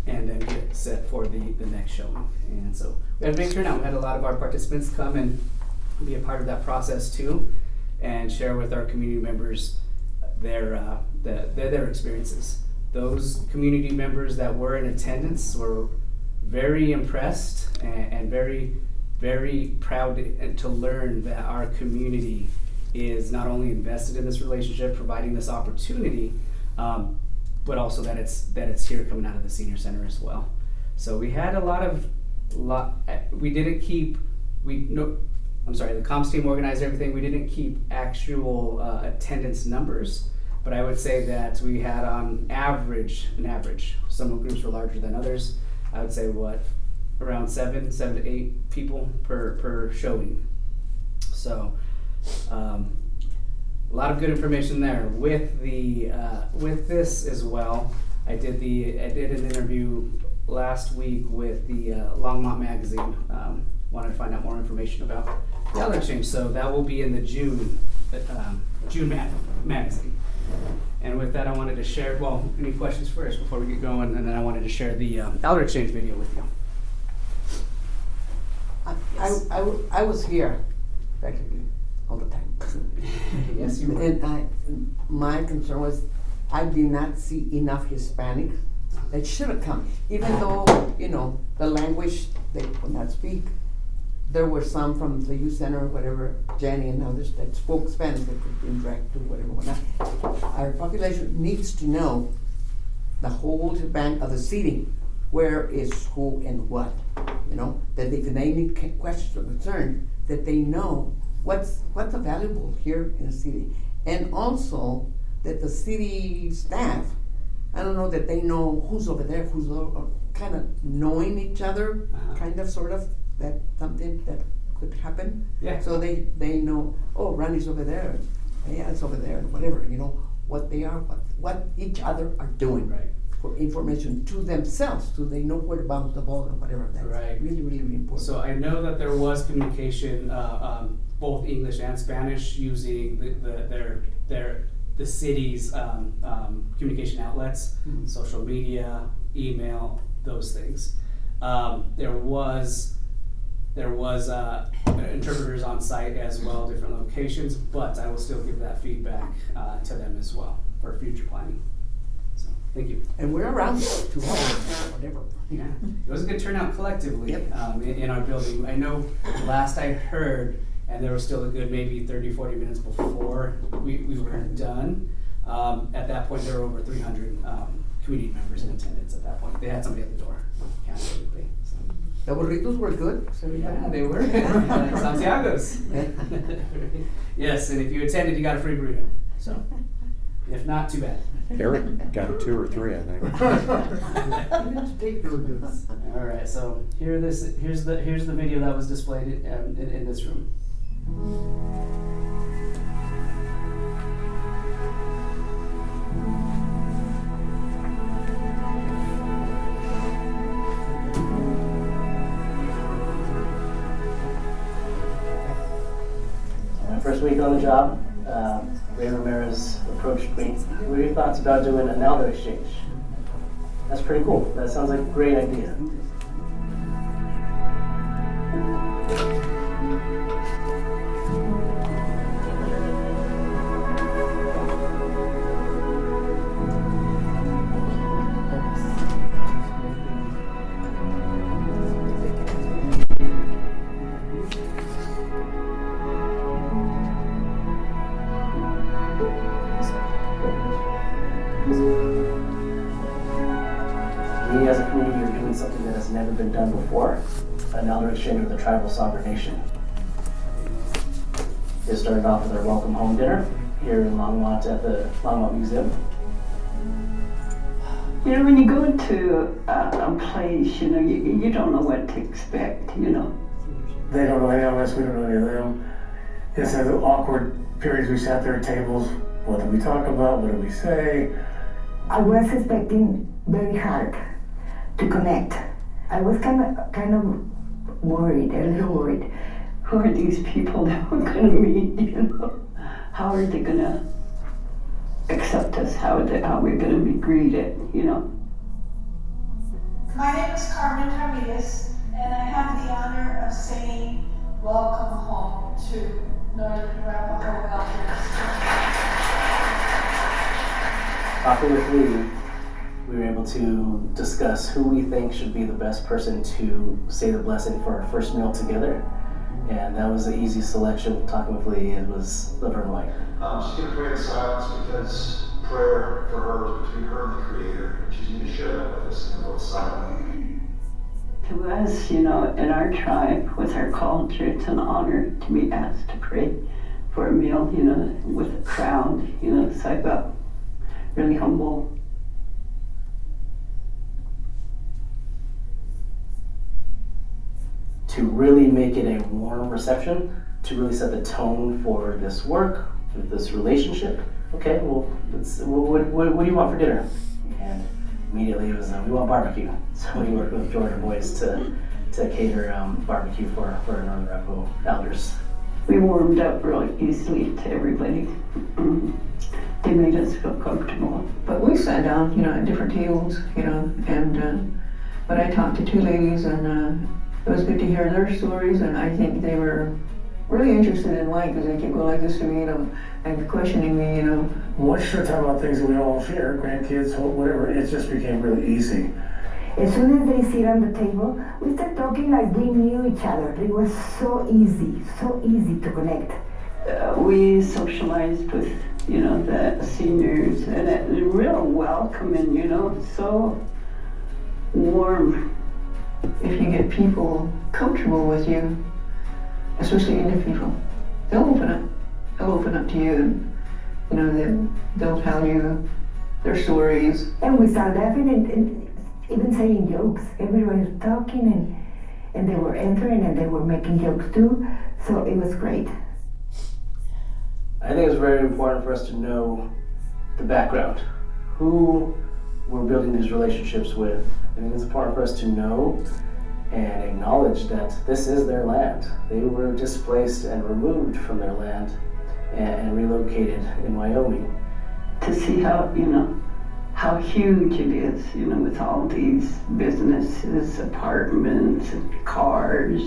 and then get set for the next showing. And so we had a big turnout. We had a lot of our participants come and be a part of that process too, and share with our community members their experiences. Those community members that were in attendance were very impressed and very, very proud to learn that our community is not only invested in this relationship, providing this opportunity, but also that it's here coming out of the senior center as well. So we had the comms team organized everything. We didn't keep actual attendance numbers, but I would say that we had on average, some groups were larger than others. I would say around 7 to 8 people per showing. So a lot of good information there. With this as well, I did an interview last week with the Longmont magazine. Wanted to find out more information about the Elder Exchange, so that will be in the June magazine. And with that, I wanted to share, any questions first before we get going, and then I wanted to share the Elder Exchange video with you. I was here practically all the time. Yes, you were. And my concern was I did not see enough Hispanic that should have come, even though, the language they could not speak. There were some from the youth center or whatever, Jenny and others that spoke Spanish that could interact to whatever. Our population needs to know the whole bank of the seating, where is who and what, you know, that if they need questions or concern, that they know what's available here in the city. And also that the city staff, I don't know, that they know who's over there, who's kind of knowing each other, kind of, sort of, that something that could happen. Yeah. So they know, oh, Ronnie's over there, yeah, it's over there, and whatever, you know, what they are, what each other are doing. Right. For information to themselves, so they know where to bounce the ball and whatever. That's Right. really, really, really important. So I know that there was communication, both English and Spanish, using the city's communication outlets, social media, email, those things. There was interpreters on site as well, different locations, but I will still give that feedback to them as well for future planning. So, thank you. And we're around to whatever. Yeah, it was a good turnout collectively. Yep. In our building. I know last I heard, and there was still a good maybe 30-40 minutes before we were done. At that point, there were over 300 community members in attendance at that point. They had somebody at the door, candidly. So. The burritos were good. So Yeah, they were. Santiago's. Yes, and if you attended, you got a free burrito. So, if not, too bad. Eric got a 2 or 3, I think. All right, so here's the video that was displayed in this room. My first week on the job, Ray Ramirez approached me. What are your thoughts about doing an elder exchange? That's pretty cool. That sounds like a great idea. We as a community are doing something that has never been done before, an elder exchange with a tribal sovereign nation. It started off with our welcome home dinner here in Longmont at the Longmont Museum. You know, when you go to a place, you know, you don't know what to expect, you know. They don't know any of us, we don't know any of them. It's the awkward periods we sat there at tables. What did we talk about? What did we say? I was expecting very hard to connect. I was kind of worried, a little worried. Who are these people that we're going to meet, you know? How are they going to accept us? How are we going to be greeted, you know? My name is Carmen Ramirez, and I have the honor of saying welcome home to Northern Arapaho Elders. Talking with Lee, we were able to discuss who we think should be the best person to say the blessing for our first meal together. And that was the easy selection. Talking with Lee, it was Laverne White. She's going to pray in silence because prayer for her is between her and the Creator. She's going to share that with us in both silently. To us, you know, in our tribe, with our culture, it's an honor to be asked to pray for a meal, you know, with a crowd, you know, so I felt really humble. To really make it a warm reception, to really set the tone for this work, for this relationship. Okay, well, what do you want for dinner? And immediately it was, we want barbecue. So we worked with Georgia Boys to cater barbecue for our Northern Arapaho elders. We warmed up really easily to everybody. They made us feel comfortable. But we sat down, you know, at different tables, you know, and but I talked to two ladies, and it was good to hear their stories, and I think they were really interested in mine because they kept going like this to me, you know, and questioning me, you know. Once you start talking about things that we all share, grandkids, whatever, it just became really easy. As soon as they sit on the table, we start talking like we knew each other. It was so easy to connect. We socialized with, you know, the seniors, and it was real welcoming, you know, so warm. If you get people comfortable with you, especially individual, they'll open up. They'll open up to you, and you know they'll tell you their stories. And we started laughing and even saying jokes. Everybody was talking and they were answering and they were making jokes too. So it was great. I think it's very important for us to know the background, who we're building these relationships with. I think it's important for us to know and acknowledge that this is their land. They were displaced and removed from their land and relocated in Wyoming. To see how, how huge it is, with all these businesses, apartments, and cars,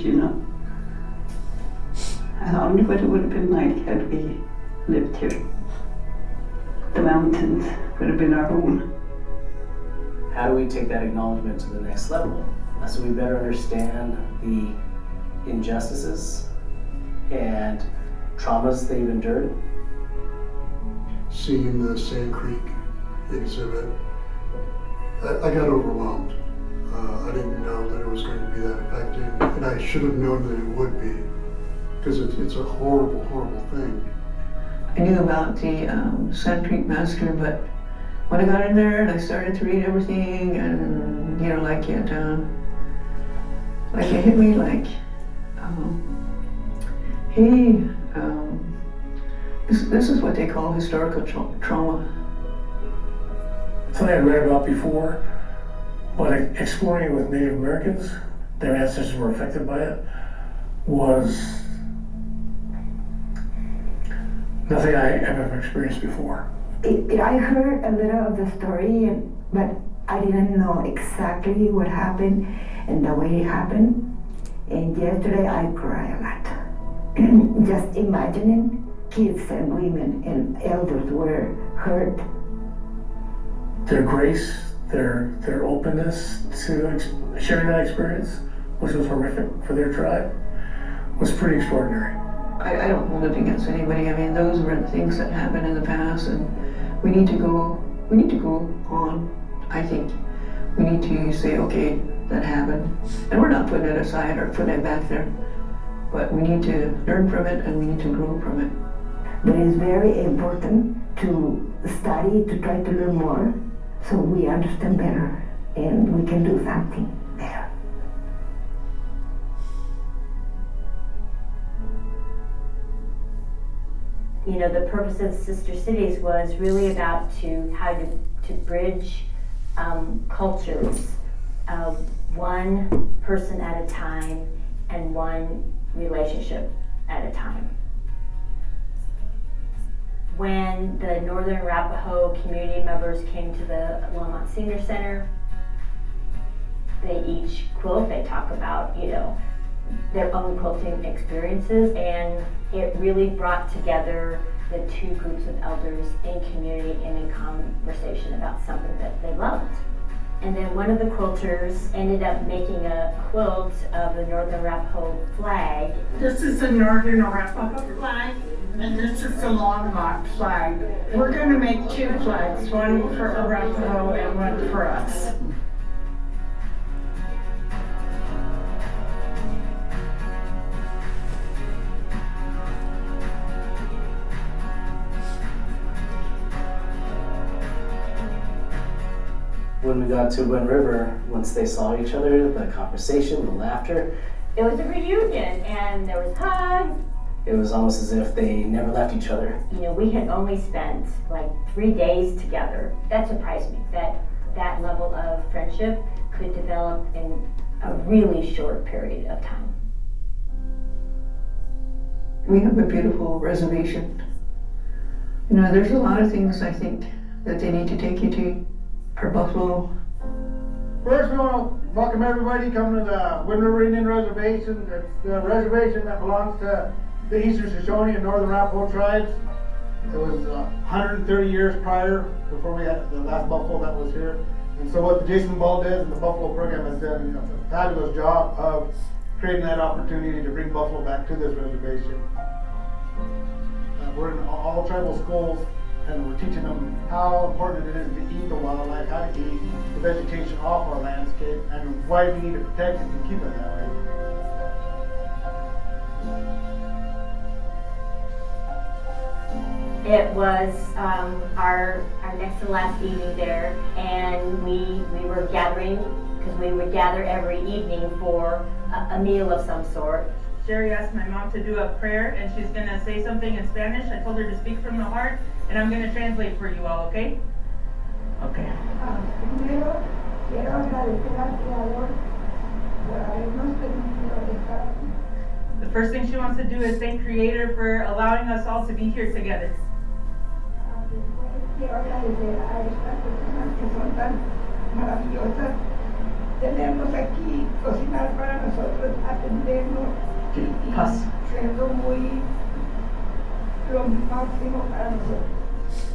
I wonder what it would have been like had we lived here. The mountains would have been our home. How do we take that acknowledgement to the next level? So we better understand the injustices and traumas they've endured. Seeing the Sand Creek exhibit, I got overwhelmed. I didn't know that it was going to be that affecting, and I should have known that it would be, because it's a horrible, horrible thing. I knew about the Sand Creek Massacre, but when I got in there and I started to read everything, and it hit me like, this is what they call historical trauma. Something I read about before, but exploring it with Native Americans, their ancestors were affected by it, was nothing I have ever experienced before. I heard a little of the story, but I didn't know exactly what happened and the way it happened. And yesterday I cried a lot. Just imagining kids and women and elders were hurt. Their grace, their openness to sharing that experience, which was horrific for their tribe, was pretty extraordinary. I don't hold it against anybody. I mean, those were the things that happened in the past, and we need to go on. I think we need to say, okay, that happened, and we're not putting it aside or putting it back there, but we need to learn from it and we need to grow from it. But it's very important to study, to try to learn more, so we understand better and we can do something better. The purpose of Sister Cities was really about how to bridge cultures, one person at a time and one relationship at a time. When the Northern Arapaho community members came to the Longmont Senior Center, they each quilt, they talk about, their own quilting experiences, and it really brought together the two groups of elders in community and in conversation about something that they loved. And then one of the quilters ended up making a quilt of the Northern Arapaho flag. This is the Northern Arapaho flag, and this is the Longmont flag. We're going to make two flags, one for Arapaho and one for us. When we got to Wind River, once they saw each other, the conversation, the laughter, It was a reunion, and there was hugs. it was almost as if they never left each other. We had only spent like 3 days together. That surprised me, that level of friendship could develop in a really short period of time. We have a beautiful reservation. There's a lot of things I think that they need to take you to. Our buffalo. First, we want to welcome everybody coming to the Wind River Indian Reservation. It's the reservation that belongs to the Eastern Shoshone and Northern Arapaho tribes. It was 130 years prior, before we had the last buffalo that was here. And so what the Jason Valdez and the Buffalo program has done a fabulous job of creating that opportunity to bring buffalo back to this reservation. We're in all tribal schools and we're teaching them how important it is to eat the wildlife, how to eat the vegetation off our landscape, and why we need to protect it and keep it that way. It was our next to last evening there, and we were gathering, because we would gather every evening for a meal of some sort. Sherry asked my mom to do a prayer, and she's going to say something in Spanish. I told her to speak from the heart, and I'm going to translate for you all, okay? Okay. Primero, quiero agradecer al Creador por habernos permitido estar. The first thing she wants to do is thank Creator for allowing us all to be here together. Quiero agradecer a estas personas que son tan maravillosas, tenernos aquí, cocinar para nosotros, atendernos y siendo muy lo máximo para nosotros.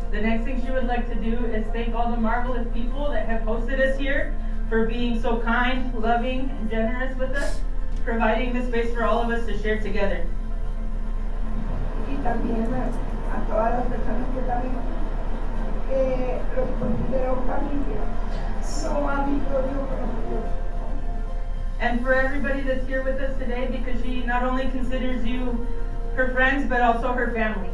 The next thing she would like to do is thank all the marvelous people that have hosted us here for being so kind, loving, and generous with us, providing the space for all of us to share together. Y también a todas las personas que también los considero familia, no amigos, no conocidos. And for everybody that's here with us today, because she not only considers you her friends, but also her family.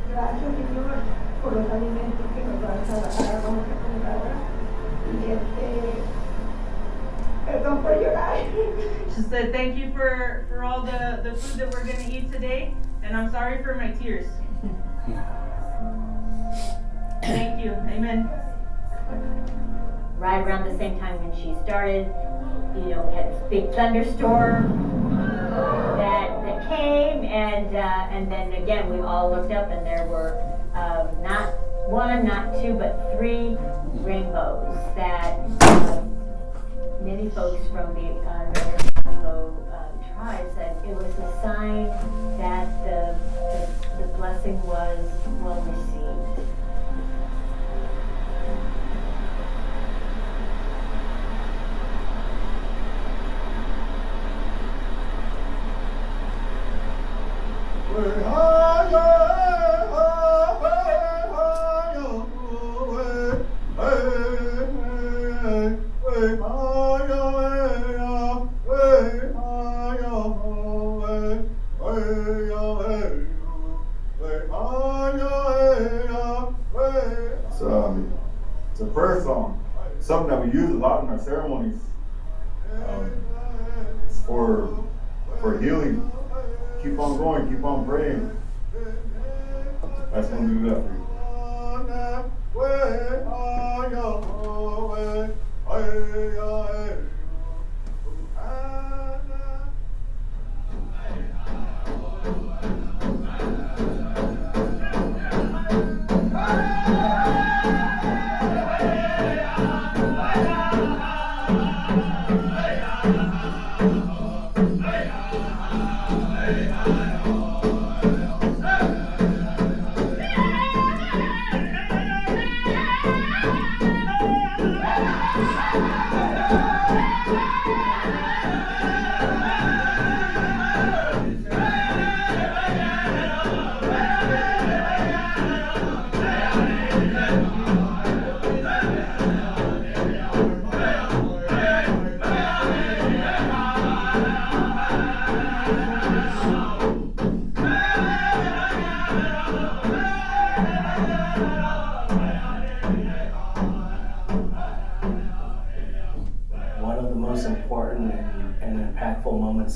Gracias, Señor, por los alimentos que nos vas a dar, vamos a comer ahora. Y perdón por llorar. She said thank you for all the food that we're going to eat today, and I'm sorry for my tears. Thank you. Amen. Right around the same time when she started, we had this big thunderstorm that came, and then again we all looked up, and there were not one, not two, but 3 rainbows that many folks from the Northern Navajo tribe said it was a sign that the blessing was well received. It's a prayer song, something that we use a lot in our ceremonies. It's for healing. Keep on going, keep on praying. I just want to do that for you.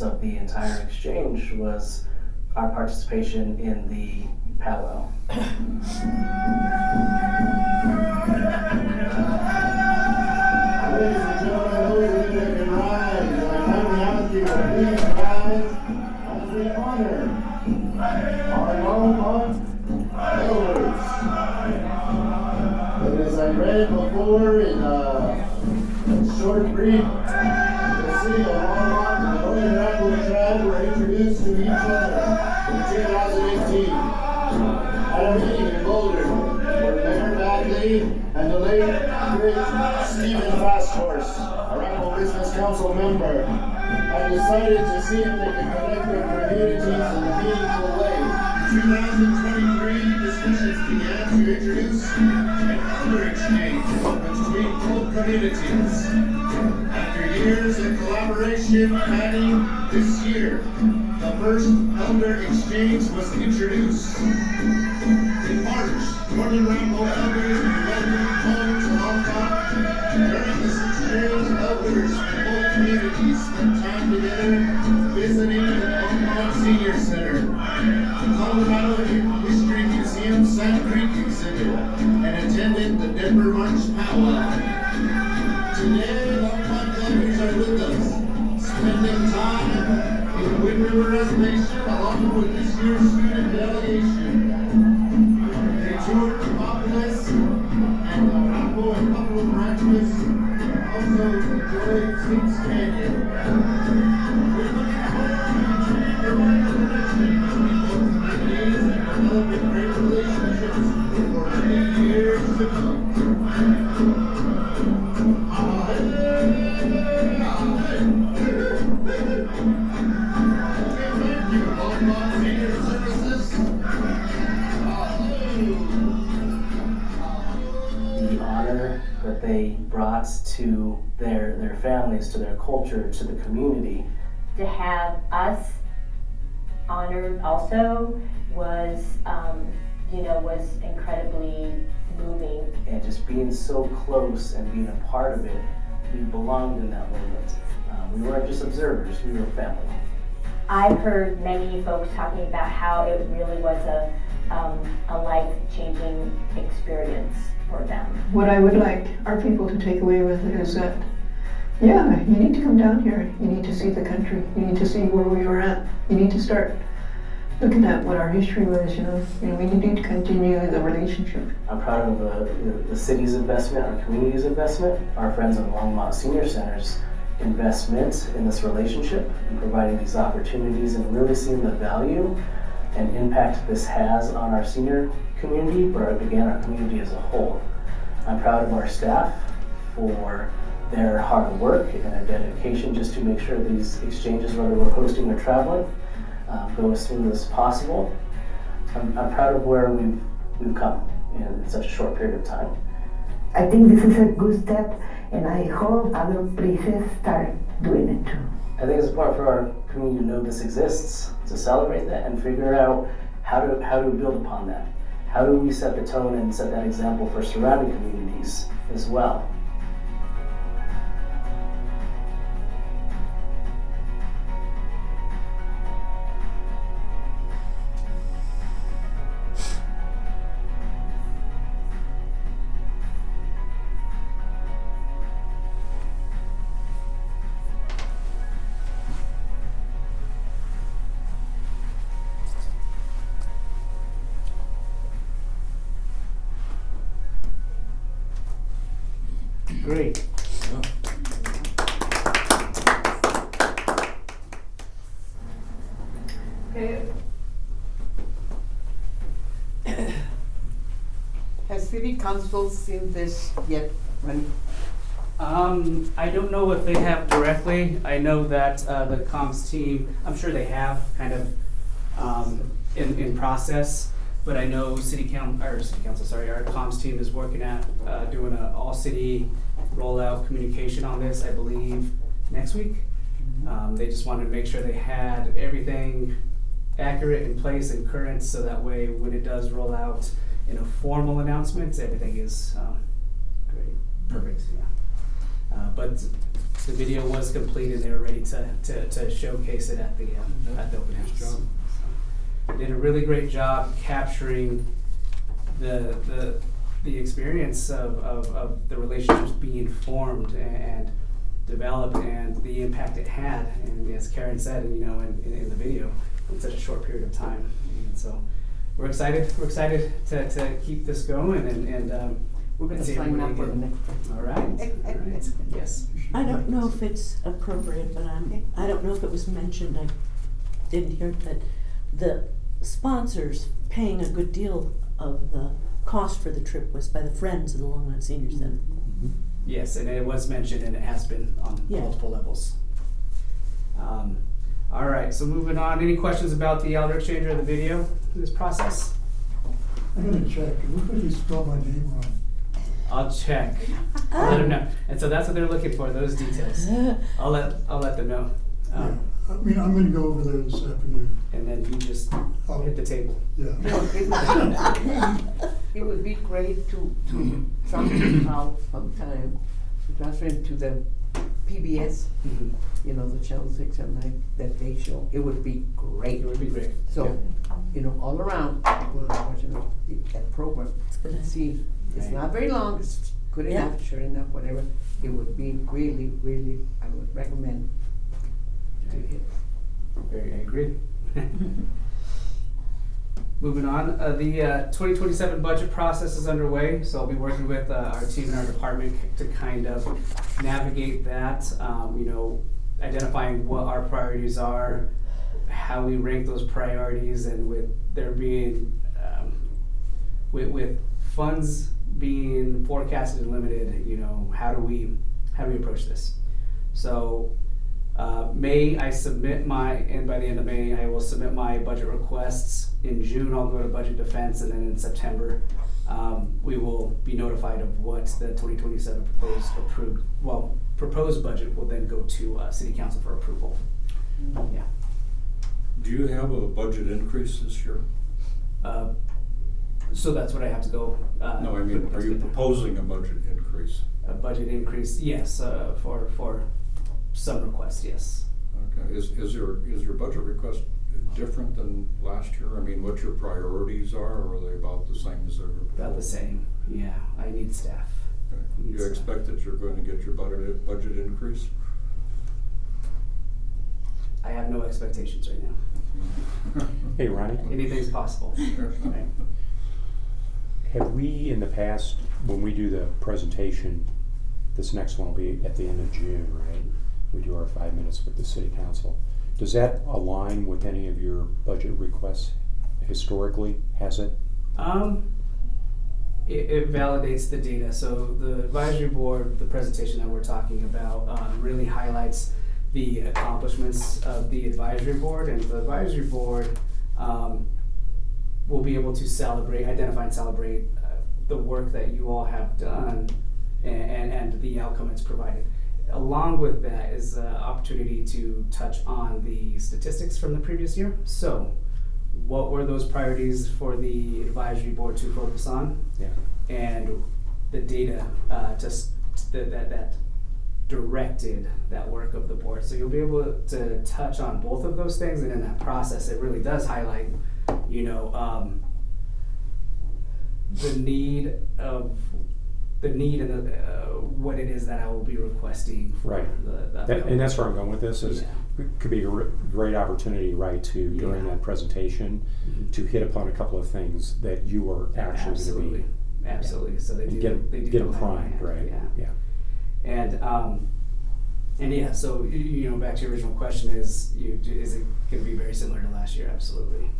Of the entire exchange was our participation in the powwow. Ladies and gentlemen, those of you that can rise, I kindly ask you to please rise as we honor our Longmont elders. But as I read before in a short brief, the city of Longmont and the Northern Navajo tribe were introduced to each other in 2018 at a meeting in Boulder where Mayor Bagley and the late great Stephen Fasthorse, a Arapaho Business Council member, had decided to see if they could connect their communities in a meaningful way. 2023 discussions introduce an elder exchange between both communities. After years of collaboration planning, this year, the first elder exchange was introduced. In March, Northern Rambo elders welcomed home to Longmont. During this exchange, elders from both communities spent time together visiting the Longmont Senior Center, the Colorado History Museum Sand Creek exhibit, and attended the Denver March Powwow. Today, Longmont elders are with us, spending time in the Wind River Reservation along with this year's student delegation. They toured the Populous and the Rambo and Buffalo Ranches, also enjoyed Sleeps Canyon. We're looking forward to continuing the connection between both communities and developing great relationships for many years to come. Thank you, Longmont Senior Services. The honor that they brought to their families, to their culture, to the community. To have us honored also was, was incredibly moving. And just being so close and being a part of it, we belonged in that moment. We weren't just observers, we were family. I've heard many folks talking about how it really was a life-changing experience for them. What I would like our people to take away with it is that, yeah, you need to come down here. You need to see the country. You need to see where we were at. You need to start looking at what our history was, we need to continue the relationship. I'm proud of the city's investment, our community's investment, our friends in Longmont Senior Center's investment in this relationship and providing these opportunities and really seeing the value and impact this has on our senior community, but again, our community as a whole. I'm proud of our staff for their hard work and their dedication just to make sure these exchanges, whether we're hosting or traveling, go as smooth as possible. I'm proud of where we've come in such a short period of time. I think this is a good step, and I hope other places start doing it too. I think it's important for our community to know this exists, to celebrate that, and figure out how to build upon that. How do we set the tone and set that example for surrounding communities as well? Great. Okay. Has City Council seen this yet, Randy? I don't know if they have directly. I know that the comms team, I'm sure they have kind of in process, but I know our comms team is working at doing an all-city rollout communication on this, I believe, next week. They just wanted to make sure they had everything accurate in place and current, so that way when it does roll out in a formal announcement, everything is great, perfect, yeah. But the video was complete and they were ready to showcase it at the open house. So they did a really great job capturing the experience of the relationships being formed and developed and the impact it had, and as Karen said, in the video, in such a short period of time. And so we're excited to keep this going and we're going to sign up for the next one. All right. Yes. I don't know if it's appropriate, but I don't know if it was mentioned. I didn't hear it, but the sponsors paying a good deal of the cost for the trip was by the Friends of the Longmont Senior Center. Mm-hmm. Yes, and it was mentioned and it has been on multiple levels. All right, so moving on. Any questions about the elder exchange or the video in this process? I'm gonna check, look at he spelled my name wrong. I'll check. I'll let them know. And so that's what they're looking for, those details. I'll let them know. Yeah, I mean, I'm gonna go over there this afternoon. And then you just hit the table. Yeah. It would be great to somehow, sometime, transfer into the PBS, you know, the channel 6 and 9 that they show. It would be great. It would be great. So, you know, all around, people are watching that program. See, it's not very long, it's good enough, short enough, whatever. It would be really, really, I would recommend to hit. I agree. Moving on, the 2027 budget process is underway, so I'll be working with our team and our department to kind of navigate that, you know, identifying what our priorities are, how we rank those priorities, and with there being, with funds being forecasted and limited, you know, how do we approach this? So May, I submit and by the end of May, I will submit my budget requests. In June, I'll go to budget defense, and then in September, we will be notified of what the 2027 proposed budget will then go to City Council for approval. Yeah. Do you have a budget increase this year? So that's what I have to go. No, I mean, are you proposing a budget increase? A budget increase, yes, for some requests, yes. Okay, is your budget request different than last year? I mean, what your priorities are, or are they about the same as they were before? About the same, yeah. I need staff. Okay. Do you expect that you're going to get your budget increase? I have no expectations right now. Hey, Ronnie. Anything's possible. Right? Have we, in the past, when we do the presentation, this next one will be at the end of June, right? We do our 5 minutes with the City Council. Does that align with any of your budget requests historically? Has it? It validates the data. So the advisory board, the presentation that we're talking about, really highlights the accomplishments of the advisory board, and the advisory board will be able to identify and celebrate the work that you all have done and the outcome it's provided. Along with that is the opportunity to touch on the statistics from the previous year. So, what were those priorities for the advisory board to focus on? Yeah. And the data that directed that work of the board. So you'll be able to touch on both of those things, and in that process, it really does highlight, you know, the need and what it is that I will be requesting for right. And that's where I'm going with this is it could be a great opportunity, right, to during that presentation to hit upon a couple of things that you are actually going to be absolutely. So they do get them primed, right? Yeah. And yeah, so you know, back to your original question is it going to be very similar to last year? Absolutely.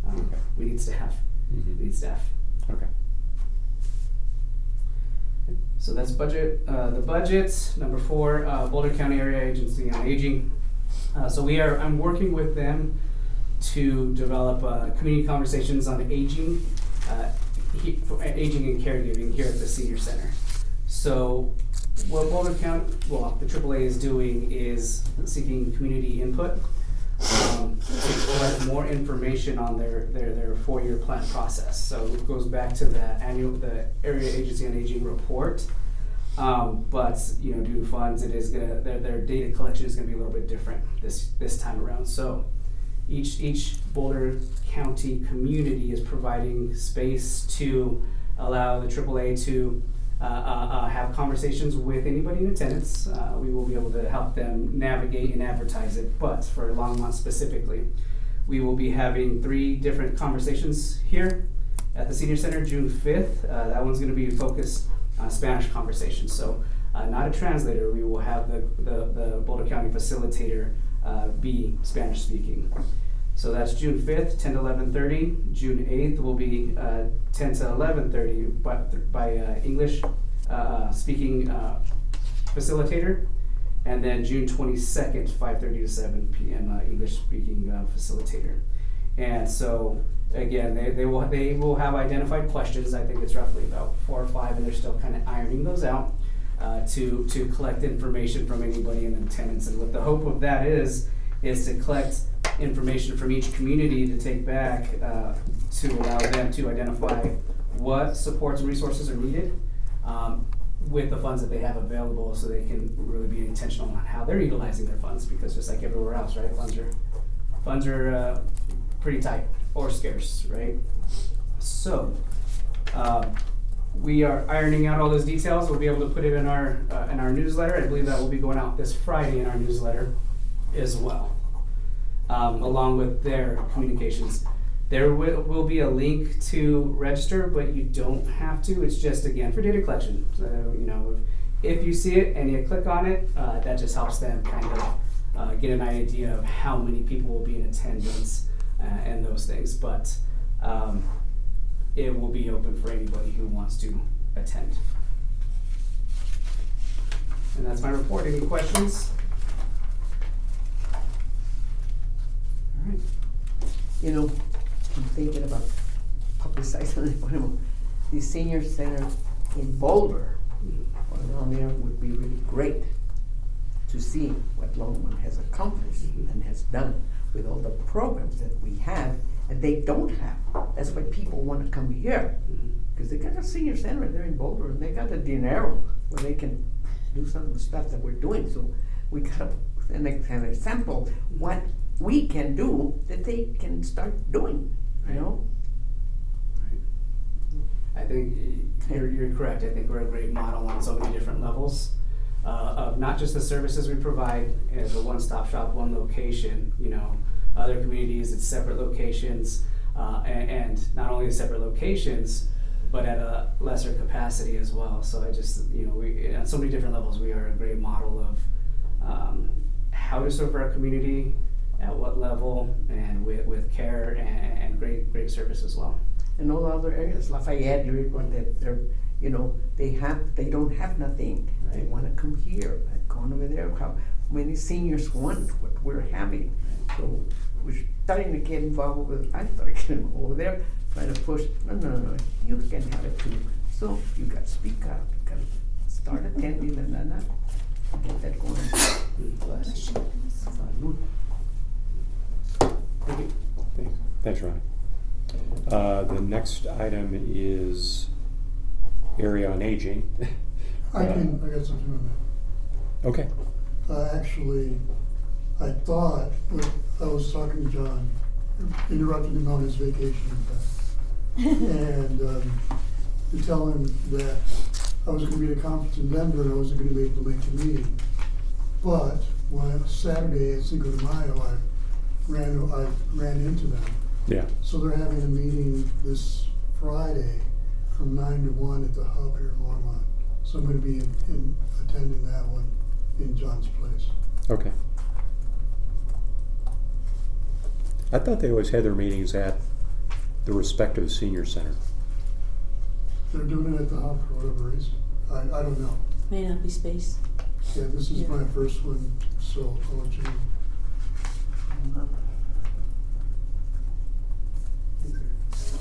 Okay. We need staff. Mm-hmm. We need staff. Okay. So that's budget. The budget, number 4, Boulder County Area Agency on Aging. I'm working with them to develop community conversations on aging, aging and caregiving here at the senior center. So what Boulder County, the AAA is doing is seeking community input to collect more information on their 4-year plan process. So it goes back to the Area Agency on Aging report. But you know, due to funds, it is gonna their data collection is gonna be a little bit different this time around. So each Boulder County community is providing space to allow the AAA to have conversations with anybody in attendance. We will be able to help them navigate and advertise it, but for Longmont specifically, we will be having 3 different conversations here at the Senior Center, June 5th. That one's going to be focused on Spanish conversations. So not a translator, we will have the Boulder County facilitator be Spanish speaking. So that's June 5th, 10 to 11:30. June 8th will be 10 to 11:30 by English speaking facilitator. And then June 22nd, 5:30 to 7 p.m. English speaking facilitator. And so, again, they will have identified questions. I think it's roughly about 4 or 5, and they're still kind of ironing those out to collect information from anybody in attendance. And what the hope of that is to collect information from each community to take back to allow them to identify what supports and resources are needed with the funds that they have available, so they can really be intentional on how they're utilizing their funds, because just like everywhere else, right, funds are pretty tight or scarce, right? So we are ironing out all those details. We'll be able to put it in our newsletter. I believe that will be going out this Friday in our newsletter as well, along with their communications. There will be a link to register, but you don't have to. It's just, again, for data collection. So, you know, if you see it and you click on it, that just helps them kind of get an idea of how many people will be in attendance and those things. But it will be open for anybody who wants to attend. And that's my report. Any questions? All right. You know, I'm thinking about publicizing the senior center in Boulder or around there would be really great to see what Longmont has accomplished and has done with all the programs that we have and they don't have. That's why people want to come here, because they got a senior center there in Boulder and they got the dinero where they can do some of the stuff that we're doing. So we got an example what we can do that they can start doing, you know? I think you're correct. I think we're a great model on so many different levels of not just the services we provide as a one-stop shop, one location. You know, other communities, it's separate locations, and not only separate locations, but at a lesser capacity as well. So I just, you know, we on so many different levels, we are a great model of how to serve our community, at what level, and with care and great service as well. And all other areas, Lafayette, they're, you know, they don't have nothing. Right. They want to come here, going over there. How many seniors want what we're having? Right. So we're starting to get involved with. I started getting over there, trying to push. No, you can have it too. So you got to speak up. You got to start attending and get that going. Salud. Thank you. Thanks, Ronnie. The next item is area on aging. I got something on that. Okay. Actually, I thought, I was talking to John, interrupted him on his vacation, in fact, and to tell him that I was going to be at a conference in Denver and I wasn't going to be able to make the meeting. But when Saturday at Cinco de Mayo, I ran into them. Yeah. So they're having a meeting this Friday from 9 to 1 at the hub here in Longmont. So I'm going to be attending that one in John's place. Okay. I thought they always had their meetings at the respective senior center. They're doing it at the hub for whatever reason. I don't know. May not be space. Yeah, this is my first one, so I'll let you know.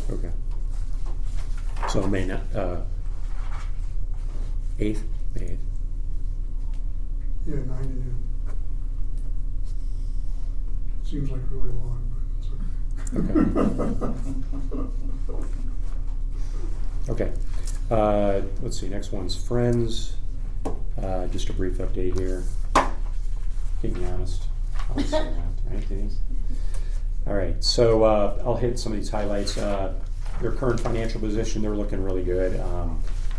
Okay. So May 8th? May 8th. Yeah, 9 to noon. Seems like really long, but it's okay. Okay. Let's see, next one's Friends. Just a brief update here. Keep me honest. I'll say that, right, Denise? All right, so I'll hit some of these highlights. Their current financial position, they're looking really good.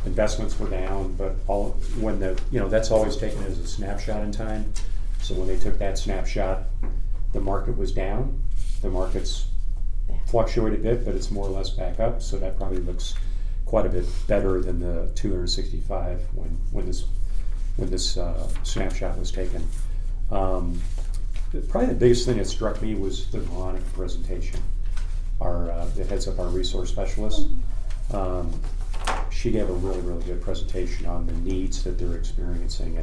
Investments were down, but that's always taken as a snapshot in time. So when they took that snapshot, the market was down. The market's fluctuated a bit, but it's more or less back up. So that probably looks quite a bit better than the 265 when this snapshot was taken. Probably the biggest thing that struck me was the Veronica presentation. That heads up our resource specialist. She gave a really, really good presentation on the needs that they're experiencing,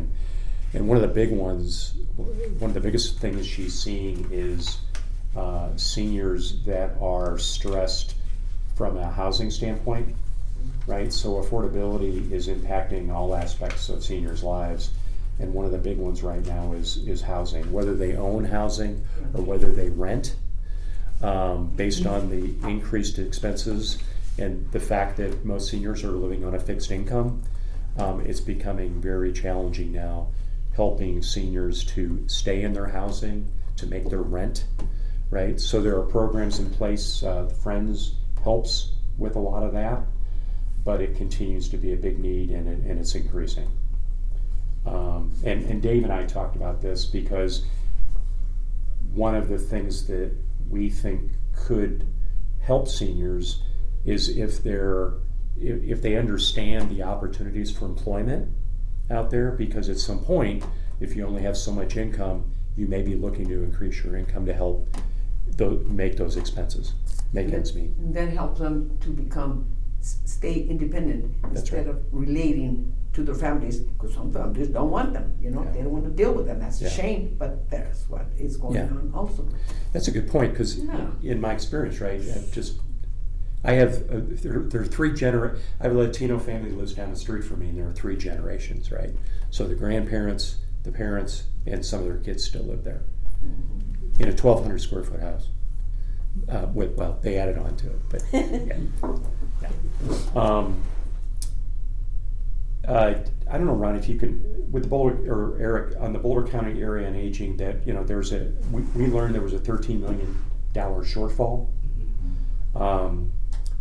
and one of the biggest things she's seeing is seniors that are stressed from a housing standpoint, right? So affordability is impacting all aspects of seniors' lives. And one of the big ones right now is housing, whether they own housing or whether they rent, based on the increased expenses and the fact that most seniors are living on a fixed income. It's becoming very challenging now, helping seniors to stay in their housing, to make their rent, right? So there are programs in place. Friends helps with a lot of that, but it continues to be a big need, and it's increasing. And Dave and I talked about this because one of the things that we think could help seniors is if they understand the opportunities for employment out there, because at some point, if you only have so much income, you may be looking to increase your income to help make those expenses, make ends meet. And that helps them to stay independent instead of relating to their families, because some families don't want them, they don't want to deal with them. That's a shame, but that's what is going on also. That's a good point, because in my experience, right, I have there are three I have a Latino family that lives down the street from me, and there are 3 generations, right? So the grandparents, the parents, and some of their kids still live there in a 1,200 square foot house. They added on to it, but I don't know, Ron, if you could, with the Boulder, or Eric, on the Boulder County Area on Aging, that we learned there was a $13 million shortfall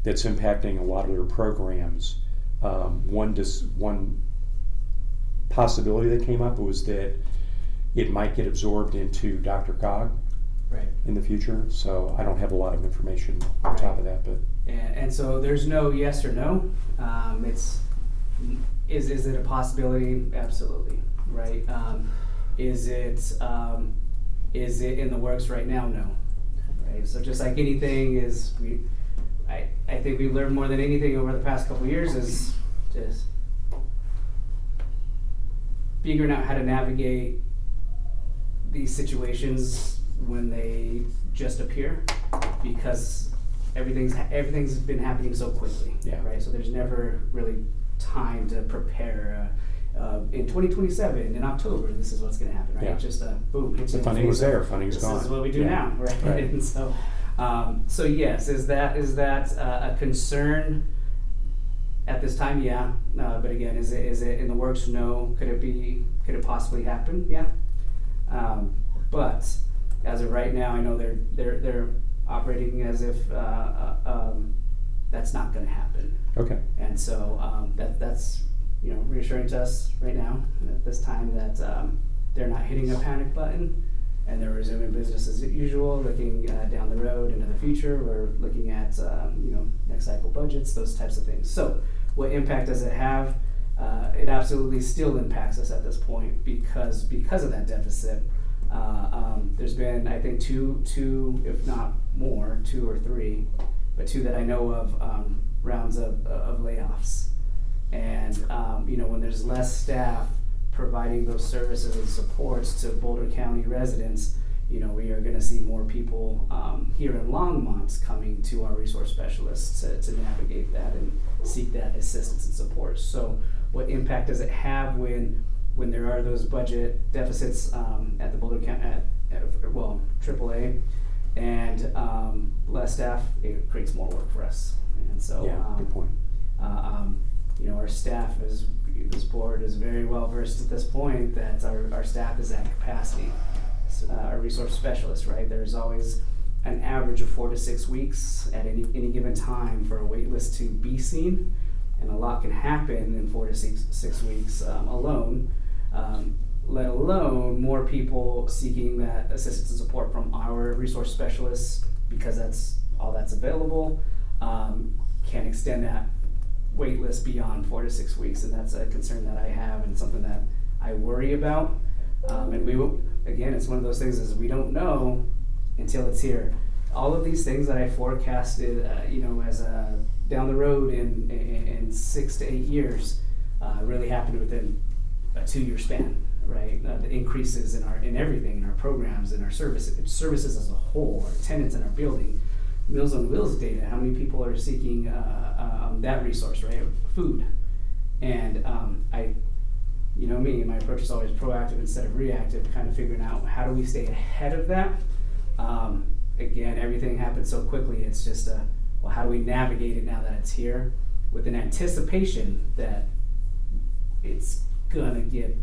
that's impacting a lot of their programs. One possibility that came up was that it might get absorbed into Dr. Cog in the future. So I don't have a lot of information on top of that, but and so there's no yes or no. Is it a possibility? Absolutely, right? Is it in the works right now? No, right? So just like anything I think we've learned more than anything over the past couple of years is just figuring out how to navigate these situations when they just appear, because everything's been happening so quickly, right? So there's never really time to prepare. In 2027, in October, this is what's going to happen, right? Just boom. The funding was there. Funding's gone. This is what we do now, right? And so yes, is that a concern at this time? Yeah, but again, is it in the works? No. Could it possibly happen? Yeah. But as of right now, I know they're operating as if that's not going to happen. Okay. And so that's reassuring to us right now at this time that they're not hitting a panic button, and they're resuming business as usual, looking down the road into the future. We're looking at next cycle budgets, those types of things. So what impact does it have? It absolutely still impacts us at this point because of that deficit. There's been, I think, two, if not more, 2 or 3, but 2 that I know of, rounds of layoffs. And when there's less staff providing those services and supports to Boulder County residents, we are going to see more people here in Longmont coming to our resource specialists to navigate that and seek that assistance and support. So what impact does it have when there are those budget deficits at the Boulder County, AAA, and less staff? It creates more work for us. And so good point. Our staff this board is very well versed at this point that our staff is at capacity. Our resource specialists, right? There's always an average of 4 to 6 weeks at any given time for a wait list to be seen, and a lot can happen in 4 to 6 weeks alone. Let alone more people seeking that assistance and support from our resource specialists, because that's all that's available, can extend that wait list beyond 4 to 6 weeks, and that's a concern that I have and something that I worry about. And we will, again, it's one of those things is we don't know until it's here. All of these things that I forecasted, as down the road in 6 to 8 years, really happened within a 2-year span, right? The increases in everything, in our programs, in our services as a whole, our attendance in our building, Meals on Wheels data, how many people are seeking that resource, right? Food. And you know me, my approach is always proactive instead of reactive, kind of figuring out how do we stay ahead of that. Again, everything happens so quickly, it's just well, how do we navigate it now that it's here with an anticipation that it's gonna get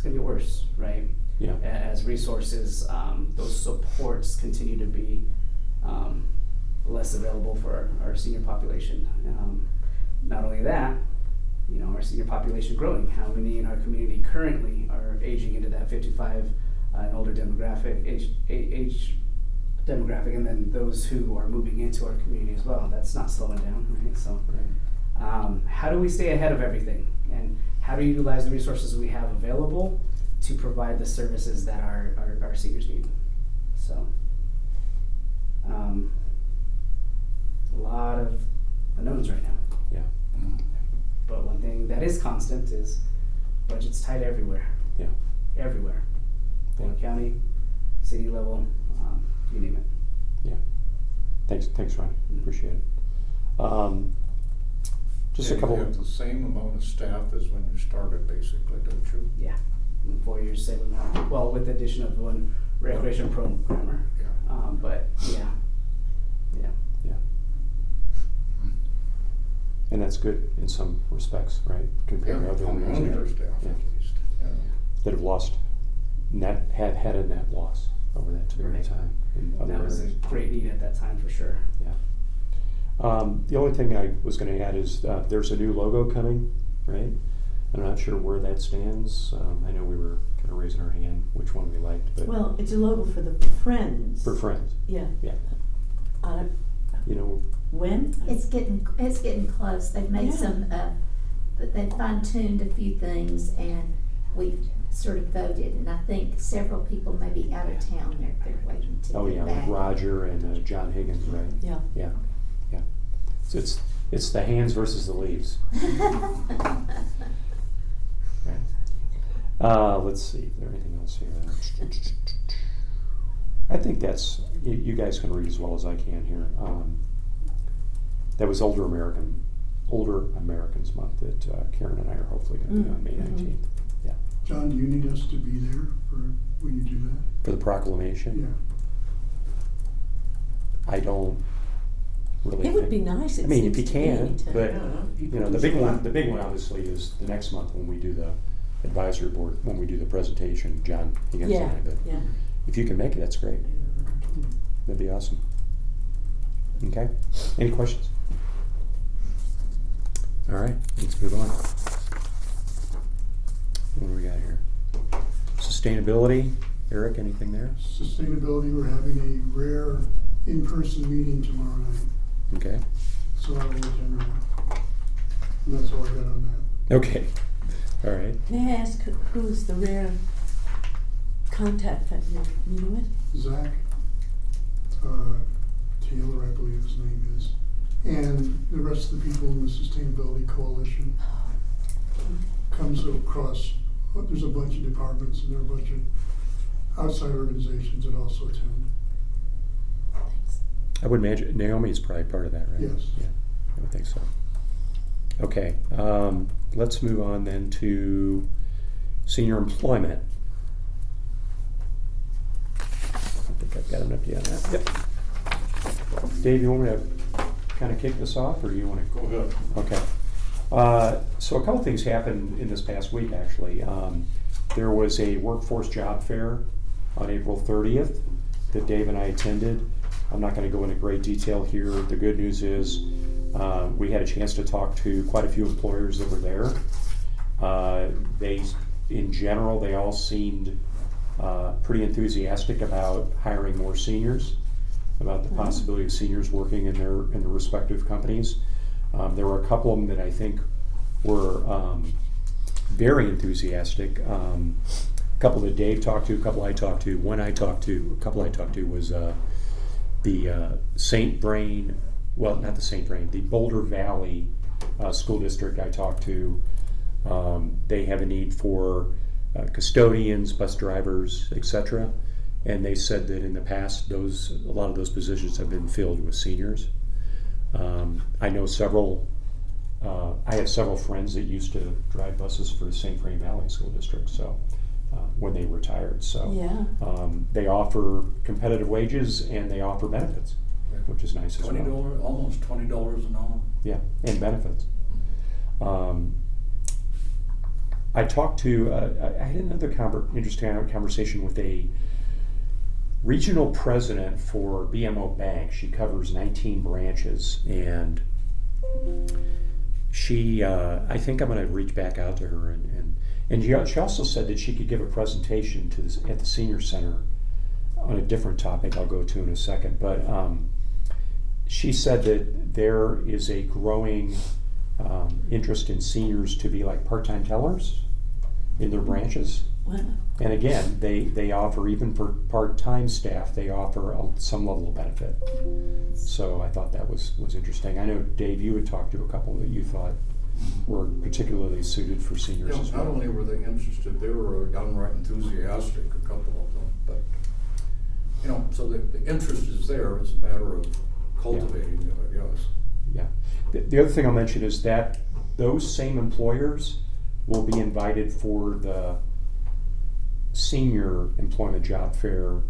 worse, right? Yeah. As resources, those supports continue to be less available for our senior population. Not only that, you know, our senior population growing. How many in our community currently are aging into that 55 and older demographic, age demographic, and then those who are moving into our community as well. That's not slowing down, right? So, how do we stay ahead of everything? And how do we utilize the resources we have available to provide the services that our seniors need? So, a lot of unknowns right now. Yeah. But one thing that is constant is budget's tight everywhere. Yeah. Everywhere. Board, county, city level, you name it. Yeah. Thanks, Ryan. Appreciate it. Just a couple. You have the same amount of staff as when you started, basically, don't you? Yeah. In 4 years, same amount. Well, with the addition of one recreation programmer. Yeah. But yeah. And that's good in some respects, right? Compared to other organizations. Staff, at least. Yeah. That have had a net loss over that period of time. In other That was a areas. great need at that time for sure. Yeah. The only thing I was going to add is there's a new logo coming, right? I'm not sure where that stands. I know we were kind of raising our hand which one we liked, but Well, it's a logo for the Friends. for Friends. Yeah. Yeah. You know, When? It's getting close. They've made Yeah. some, but they fine-tuned a few things, and we sort of voted, and I think several people may be out of town. They're waiting to oh get yeah, back. like Roger and John Higgins, right? Yeah. Yeah. Yeah. So it's the hands versus the leaves. Right. Let's see. Is there anything else here? I think that's you guys can read as well as I can here. That was Older Americans Month that Karen and I are hopefully going to do on May 19th. Yeah. John, do you need us to be there for when you do that? For the proclamation? Yeah. I don't really. It would be nice. I mean, if you can, but you know, the big one obviously is the next month when we do the advisory board, when we do the presentation. John Higgins and I. But if you can make it, that's great. That'd be awesome. Okay. Any questions? All right, let's move on. What do we got here? Sustainability. Eric, anything there? Sustainability, we're having a rare in-person meeting tomorrow night. Okay. So I will attend that. And that's all I got on that. Okay. All right. May I ask who's the rare contact that you're meeting with? Zach Taylor, I believe his name is, and the rest of the people in the Sustainability Coalition comes across. There's a bunch of departments and there are a bunch of outside organizations that also attend. Thanks. I would imagine Naomi's probably part of that, right? Yes. Yeah, I would think so. Okay, let's move on then to senior employment. I think I've got enough on that. Yep. Dave, you want me to kind of kick this off, or do you want to? Go ahead. Okay. So a couple things happened in this past week, actually. There was a workforce job fair on April 30th that Dave and I attended. I'm not going to go into great detail here. The good news is we had a chance to talk to quite a few employers that were there. In general, they all seemed pretty enthusiastic about hiring more seniors, about the possibility of seniors working in their respective companies. There were a couple of them that I think were very enthusiastic. A couple that Dave talked to, a couple I talked to. A couple I talked to was the St. Vrain, well, not the St. Vrain, the Boulder Valley School District I talked to. They have a need for custodians, bus drivers, etc. And they said that in the past, a lot of those positions have been filled with seniors. I know I have several friends that used to drive buses for the St. Vrain Valley School District. So when they retired, so they offer competitive wages and they offer benefits, which is nice as well. $20, almost $20 an hour. Yeah, and benefits. I talked to, I had another interesting conversation with a regional president for BMO Bank. She covers 19 branches, and she, I think I'm going to reach back out to her, and she also said that she could give a presentation at the Senior Center on a different topic I'll go to in a second, but she said that there is a growing interest in seniors to be like part-time tellers in their branches. Wow. And again, they offer, even for part-time staff, they offer some level of benefit. So I thought that was interesting. I know, Dave, you had talked to a couple that you thought were particularly suited for seniors as well. Not only were they interested, they were downright enthusiastic, a couple of them. But, so the interest is there. It's a matter of cultivating it, I guess. Yeah. The other thing I'll mention is that those same employers will be invited for the senior employment job fair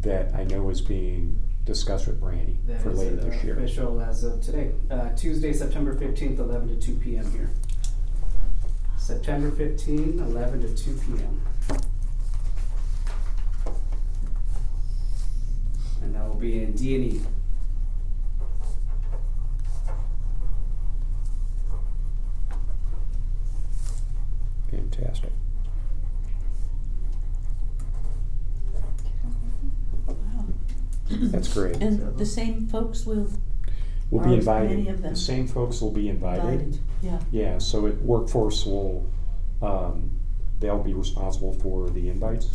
that I know is being discussed with Brandy for later this year. Official as of today, Tuesday, September 15th, 11 to 2 p.m. here. September 15, 11 to 2 p.m. And that will be in D&E. Fantastic. That's great. And the same folks will be invited. Many of them. The same folks will be invited. Yeah. Yeah. So Workforce will, they'll be responsible for the invites.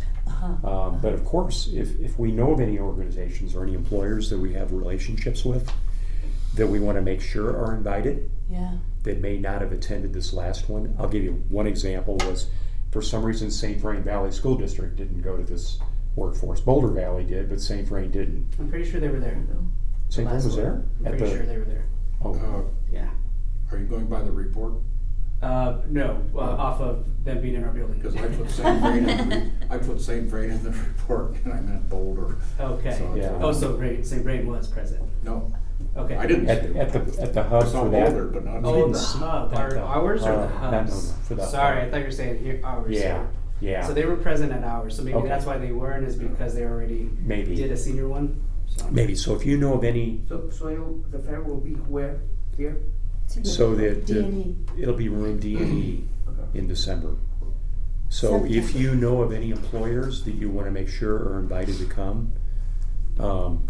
But of course, if we know of any organizations or any employers that we have relationships with that we want to make sure are invited, that may not have attended this last one. I'll give you one example. Was for some reason St. Vrain Valley School District didn't go to this Workforce. Boulder Valley did, but St. Vrain didn't. I'm pretty sure they were there. St. Vrain was there? I'm pretty sure they were there. Oh. Yeah. Are you going by the report? No, off of them being in our building. Because I put St. Vrain in the report, and I meant Boulder. Okay. So St. Vrain was present. No. Okay. I didn't at the hub for that. Boulder, but not the hub. Ours or the hubs? No, for the Sorry, hub. I thought you were saying here ours. Yeah. Yeah. So they were present at ours. So maybe that's why they weren't, is because they already did a senior one. So. Maybe. So if you know of any. So the fair will be where? Here? So that it'll be room D&E in December. So if you know of any employers that you want to make sure are invited to come,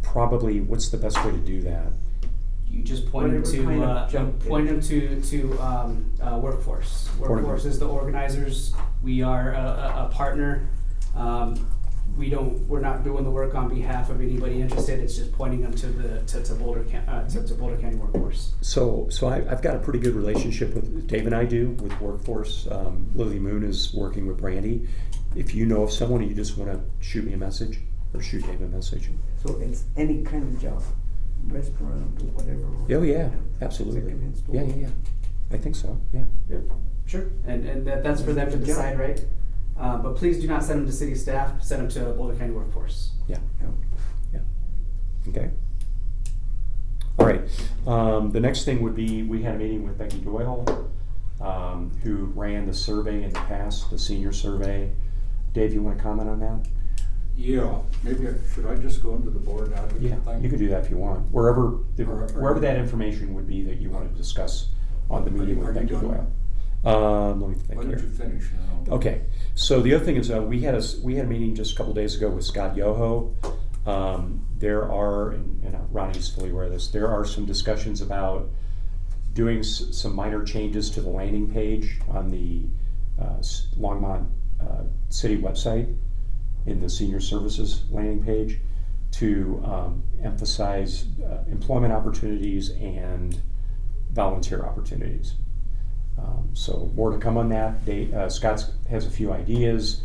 probably what's the best way to do that? You just point them to Workforce. Workforce is the organizers. We are a partner. We're not doing the work on behalf of anybody interested. It's just pointing them to Boulder County Workforce. So I've got a pretty good relationship with Dave and I do with Workforce. Lily Moon is working with Brandy. If you know of someone and you just want to shoot me a message or shoot Dave a message. So it's any kind of job, restaurant or whatever. Oh yeah, absolutely. Yeah. I think so. Yeah. Sure. And that's for them to decide, right? But please do not send them to city staff. Send them to Boulder County Workforce. Yeah. Okay. All right. The next thing would be, we had a meeting with Becky Doyle, who ran the survey in the past, the senior survey. Dave, you want to comment on that? Yeah. Maybe should I just go into the board advocate thing? You can do that if you want. Wherever that information would be that you want to discuss on the meeting with Becky Doyle. Let me think here. Why don't you finish now? Okay. So the other thing is, we had a meeting just a couple days ago with Scott Yoho. There are, and Ronnie's fully aware of this, there are some discussions about doing some minor changes to the landing page on the Longmont city website, in the senior services landing page, to emphasize employment opportunities and volunteer opportunities. So more to come on that. Scott has a few ideas.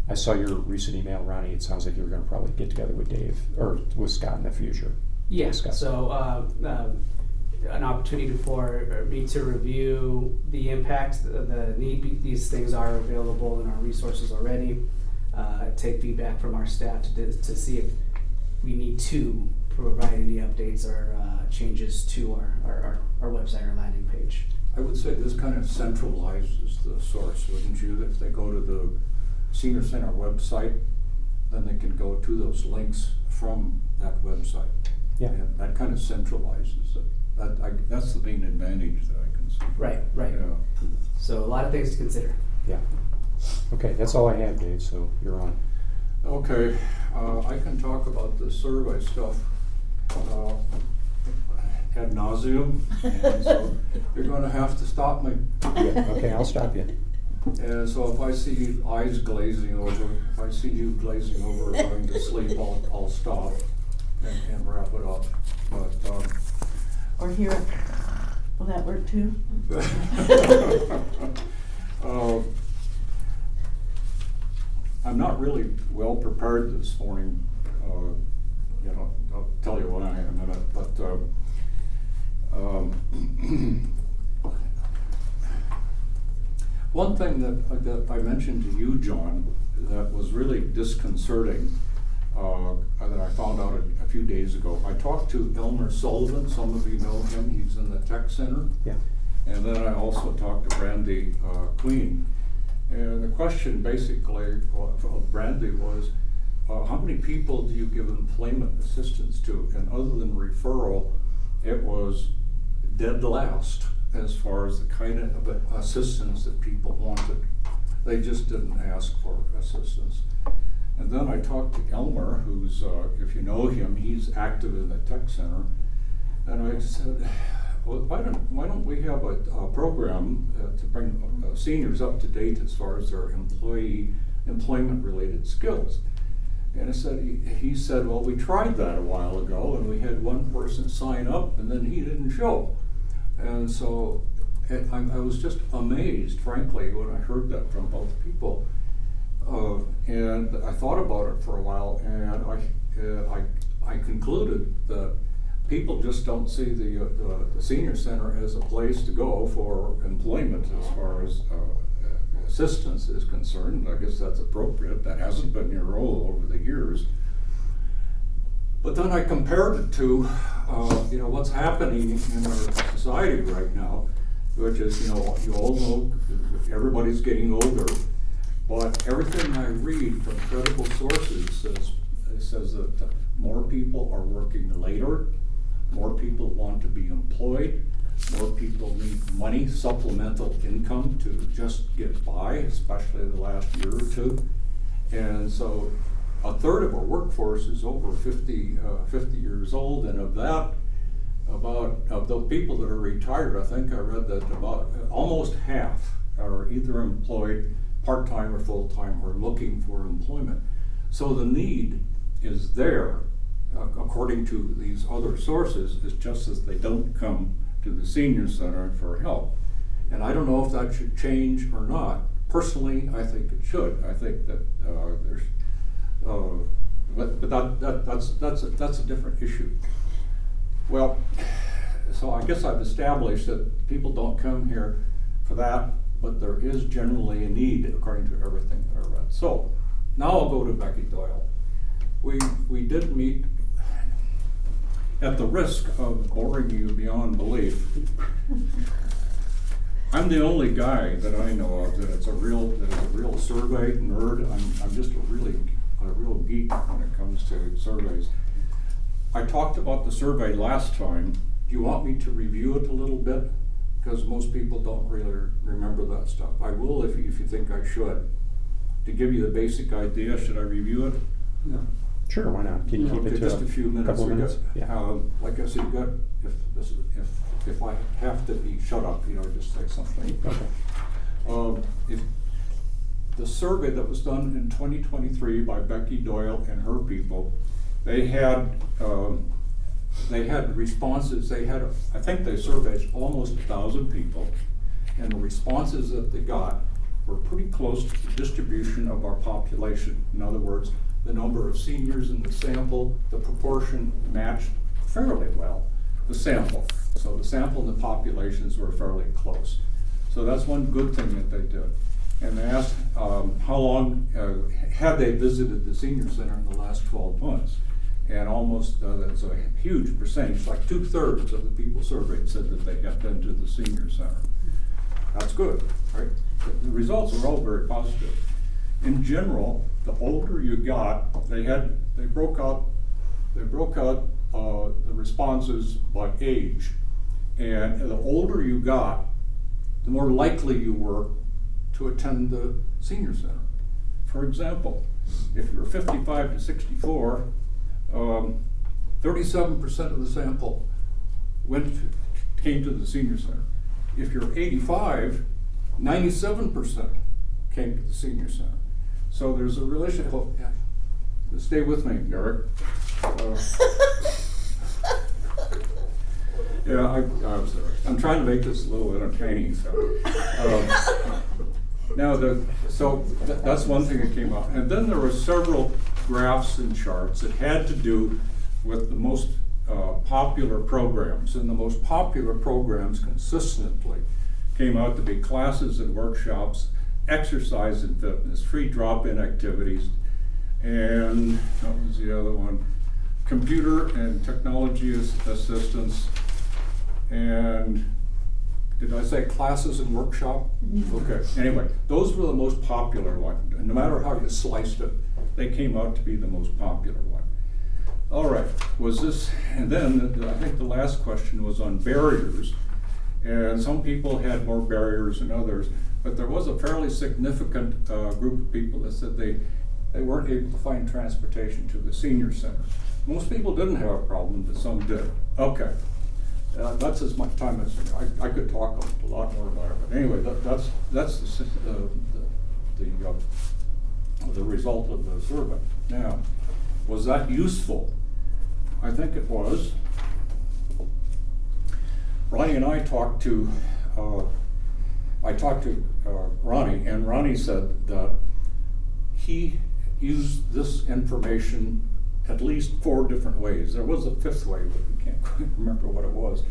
I saw your recent email, Ronnie. It sounds like you're going to probably get together with Dave or with Scott in the future. Yeah, Discuss. so an opportunity for me to review the impact, the need. These things are available in our resources already. Take feedback from our staff to see if we need to provide any updates or changes to our website or landing page. I would say this kind of centralizes the source, wouldn't you? If they go to the Senior Center website, then they can go to those links from that website. Yeah. And that kind of centralizes it. That's the main advantage that I can see. Right. Yeah. So a lot of things to consider. Yeah. Okay, that's all I have, Dave, so you're on. Okay, I can talk about the survey stuff ad nauseum, and so you're going to have to stop me. Yeah, okay, I'll stop you. And so if I see eyes glazing over, if I see you glazing over or going to sleep, I'll stop and wrap it up. But Or hear it. Will that work too? I'm not really well prepared this morning. I'll tell you why in a minute. But one thing that I mentioned to you, John, that was really disconcerting, that I found out a few days ago. I talked to Elmer Sullivan. Some of you know him. He's in the tech center. Yeah. And then I also talked to Brandy Queen. And the question basically of Brandy was, how many people do you give employment assistance to? And other than referral, it was dead last as far as the kind of assistance that people wanted. They just didn't ask for assistance. And then I talked to Elmer, who's, if you know him, he's active in the tech center. And I said, well, why don't we have a program to bring seniors up to date as far as their employment-related skills? And he said, well, we tried that a while ago, and we had one person sign up, and then he didn't show. And so I was just amazed, frankly, when I heard that from both people. And I thought about it for a while, and I concluded that people just don't see the senior center as a place to go for employment as far as assistance is concerned. I guess that's appropriate. That hasn't been your role over the years. But then I compared it to what's happening in our society right now, which is, you all know everybody's getting older, but everything I read from credible sources says that more people are working later. More people want to be employed. More people need money, supplemental income to just get by, especially the last year or two. And so a third of our workforce is over 50 years old, and of the people that are retired, I think I read that about almost half are either employed part-time or full-time or looking for employment. So the need is there. According to these other sources, it's just as they don't come to the senior center for help. And I don't know if that should change or not. Personally, I think it should. I think that that's a different issue. Well, so I guess I've established that people don't come here for that, but there is generally a need according to everything that I read. So now I'll go to Becky Doyle. We did meet. At the risk of boring you beyond belief, I'm the only guy that I know of that is a real survey nerd. I'm just a real geek when it comes to surveys. I talked about the survey last time. Do you want me to review it a little bit? Because most people don't really remember that stuff. I will if you think I should. To give you the basic idea, should I review it? No. Sure, why not? Can you keep it to just a few minutes? Couple of minutes? Yeah. Like I said, if I have to be shut up, just say something. Okay. If the survey that was done in 2023 by Becky Doyle and her people, they had responses. I think they surveyed almost 1,000 people, and the responses that they got were pretty close to the distribution of our population. In other words, the number of seniors in the sample, the proportion matched fairly well the sample. So the sample and the populations were fairly close. So that's one good thing that they did. And they asked how long had they visited the senior center in the last 12 months. And almost, that's a huge percentage, like 2/3 of the people surveyed said that they had been to the senior center. That's good, right? The results are all very positive. In general, the older you got, they broke out the responses by age. And the older you got, the more likely you were to attend the senior center. For example, if you're 55 to 64, 37% of the sample came to the senior center. If you're 85, 97% came to the senior center. So there's a relationship. Oh, yeah. Stay with me, Eric. Yeah, I'm sorry. I'm trying to make this a little entertaining. So that's one thing that came out. And then there were several graphs and charts that had to do with the most popular programs. And the most popular programs consistently came out to be classes and workshops, exercise and fitness, free drop-in activities, and what was the other one? Computer and technology assistance, and did I say classes and workshop? No. Okay, anyway, those were the most popular ones. And no matter how you sliced it, they came out to be the most popular one. All right, and then I think the last question was on barriers. And some people had more barriers than others, but there was a fairly significant group of people that said they weren't able to find transportation to the senior center. Most people didn't have a problem, but some did. Okay. That's as much time as I could talk a lot more about it. But anyway, that's the result of the survey. Now, was that useful? I think it was. Ronnie and I talked to Ronnie, and Ronnie said that he used this information at least 4 different ways. There was a 5th way, but we can't quite remember what it was.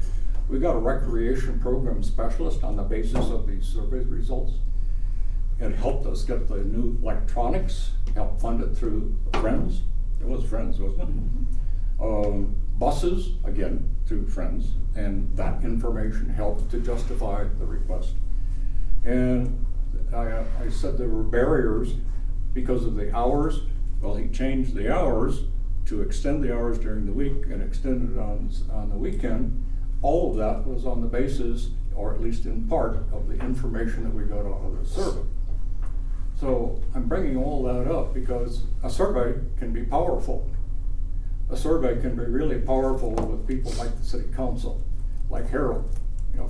We got a recreation program specialist on the basis of these survey results. It helped us get the new electronics, helped fund it through Friends. It was Friends, wasn't it? Buses, again, through Friends, and that information helped to justify the request. And I said there were barriers because of the hours. Well, he changed the hours to extend the hours during the week and extend it on the weekend. All of that was on the basis, or at least in part, of the information that we got out of the survey. So I'm bringing all that up because a survey can be powerful. A survey can be really powerful with people like the city council, like Harold.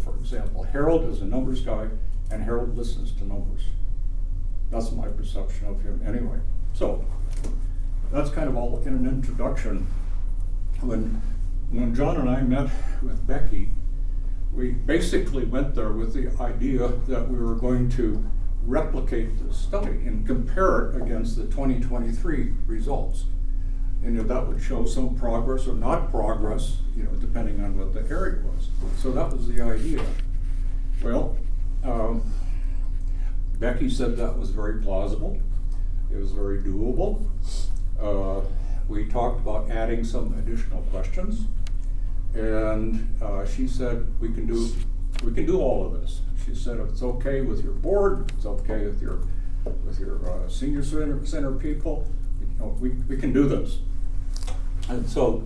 For example, Harold is a numbers guy, and Harold listens to numbers. That's my perception of him anyway. So that's kind of all in an introduction. When John and I met with Becky, we basically went there with the idea that we were going to replicate the study and compare it against the 2023 results. And that would show some progress or not progress, depending on what the area was. So that was the idea. Well, Becky said that was very plausible. It was very doable. We talked about adding some additional questions, and she said we can do all of this. She said if it's okay with your board, it's okay with your senior center people, we can do this. And so,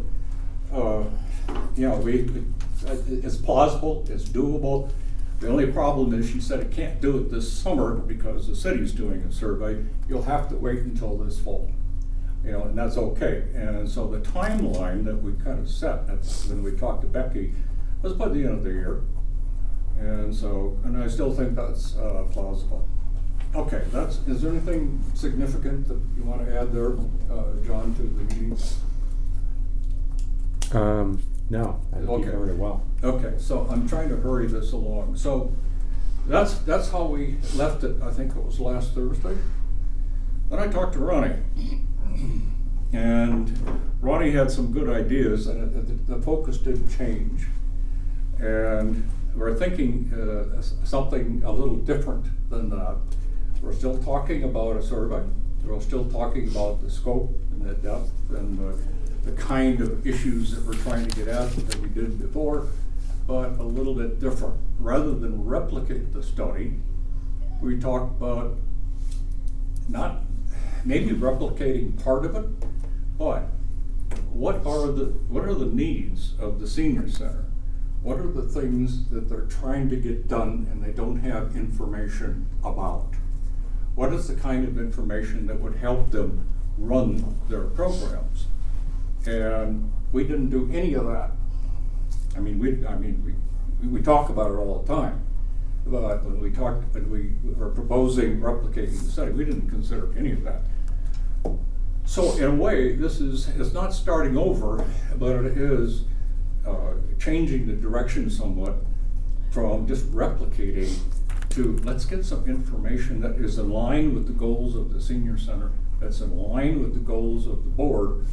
it's plausible, it's doable. The only problem is she said it can't do it this summer because the city's doing a survey. You'll have to wait until this fall, and that's okay. And so the timeline that we kind of set when we talked to Becky was by the end of the year. And I still think that's plausible. Okay, is there anything significant that you want to add there, John, to the meeting? No, I think you covered it well. Okay, so I'm trying to hurry this along. So that's how we left it. I think it was last Thursday. Then I talked to Ronnie, and Ronnie had some good ideas, and the focus did change. And we're thinking something a little different than that. We're still talking about a survey. We're still talking about the scope and the depth and the kind of issues that we're trying to get at that we did before, but a little bit different. Rather than replicate the study, we talked about not maybe replicating part of it, but what are the needs of the senior center? What are the things that they're trying to get done and they don't have information about? What is the kind of information that would help them run their programs? And we didn't do any of that. We talk about it all the time. But when we were proposing replicating the study, we didn't consider any of that. So in a way, it's not starting over, but it is changing the direction somewhat from just replicating to let's get some information that is in line with the goals of the senior center, that's in line with the goals of the board,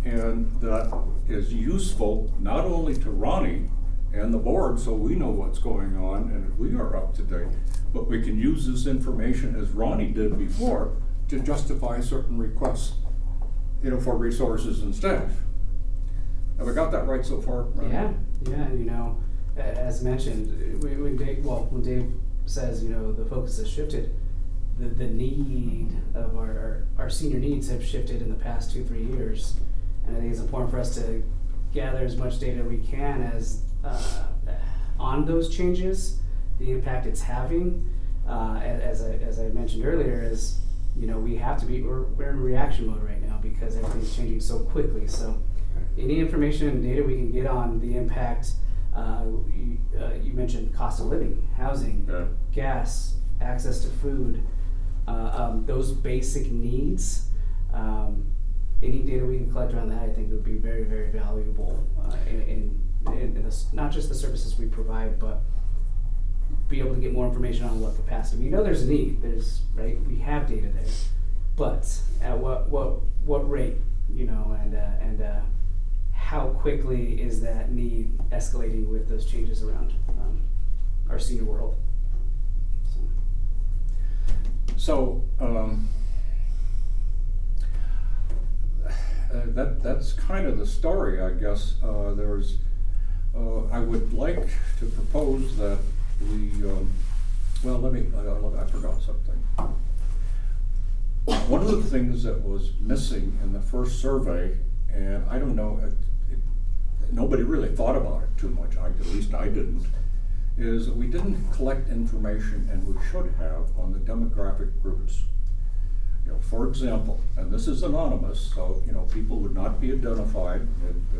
and that is useful not only to Ronnie and the board so we know what's going on and we are up to date, but we can use this information as Ronnie did before to justify certain requests, for resources and staff. Have I got that right so far, Ronnie? Yeah, as mentioned, when Dave says, the focus has shifted, the need of our senior needs have shifted in the past 2-3 years. And I think it's important for us to gather as much data we can as on those changes, the impact it's having. As I mentioned earlier, is we have to be we're in reaction mode right now because everything's changing so quickly. So any information and data we can get on the impact. You mentioned cost of living, housing, gas, access to food, those basic needs. Any data we can collect around that, I think, would be very, very valuable in this, not just the services we provide, but be able to get more information on what capacity. We know there's a need. We have data there, but at what rate, and how quickly is that need escalating with those changes around our senior world? So that's kind of the story, I guess. I would like to propose that we, I forgot something. One of the things that was missing in the first survey, and I don't know, nobody really thought about it too much, at least I didn't, is that we didn't collect information, and we should have, on the demographic groups. For example, and this is anonymous, so people would not be identified,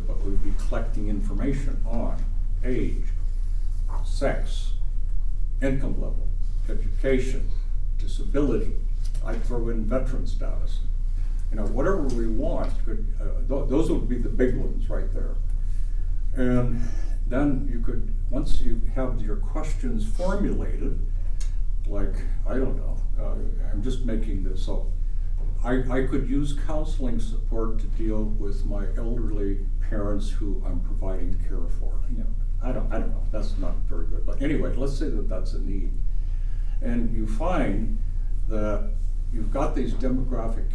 but we would be collecting information on age, sex, income level, education, disability. I'd throw in veteran status. Whatever we want, those would be the big ones right there. And then you could, once you have your questions formulated, like, I don't know, I'm just making this up. I could use counseling support to deal with my elderly parents who I'm providing care for. I don't know, that's not very good. But anyway, let's say that that's a need. And you find that you've got these demographic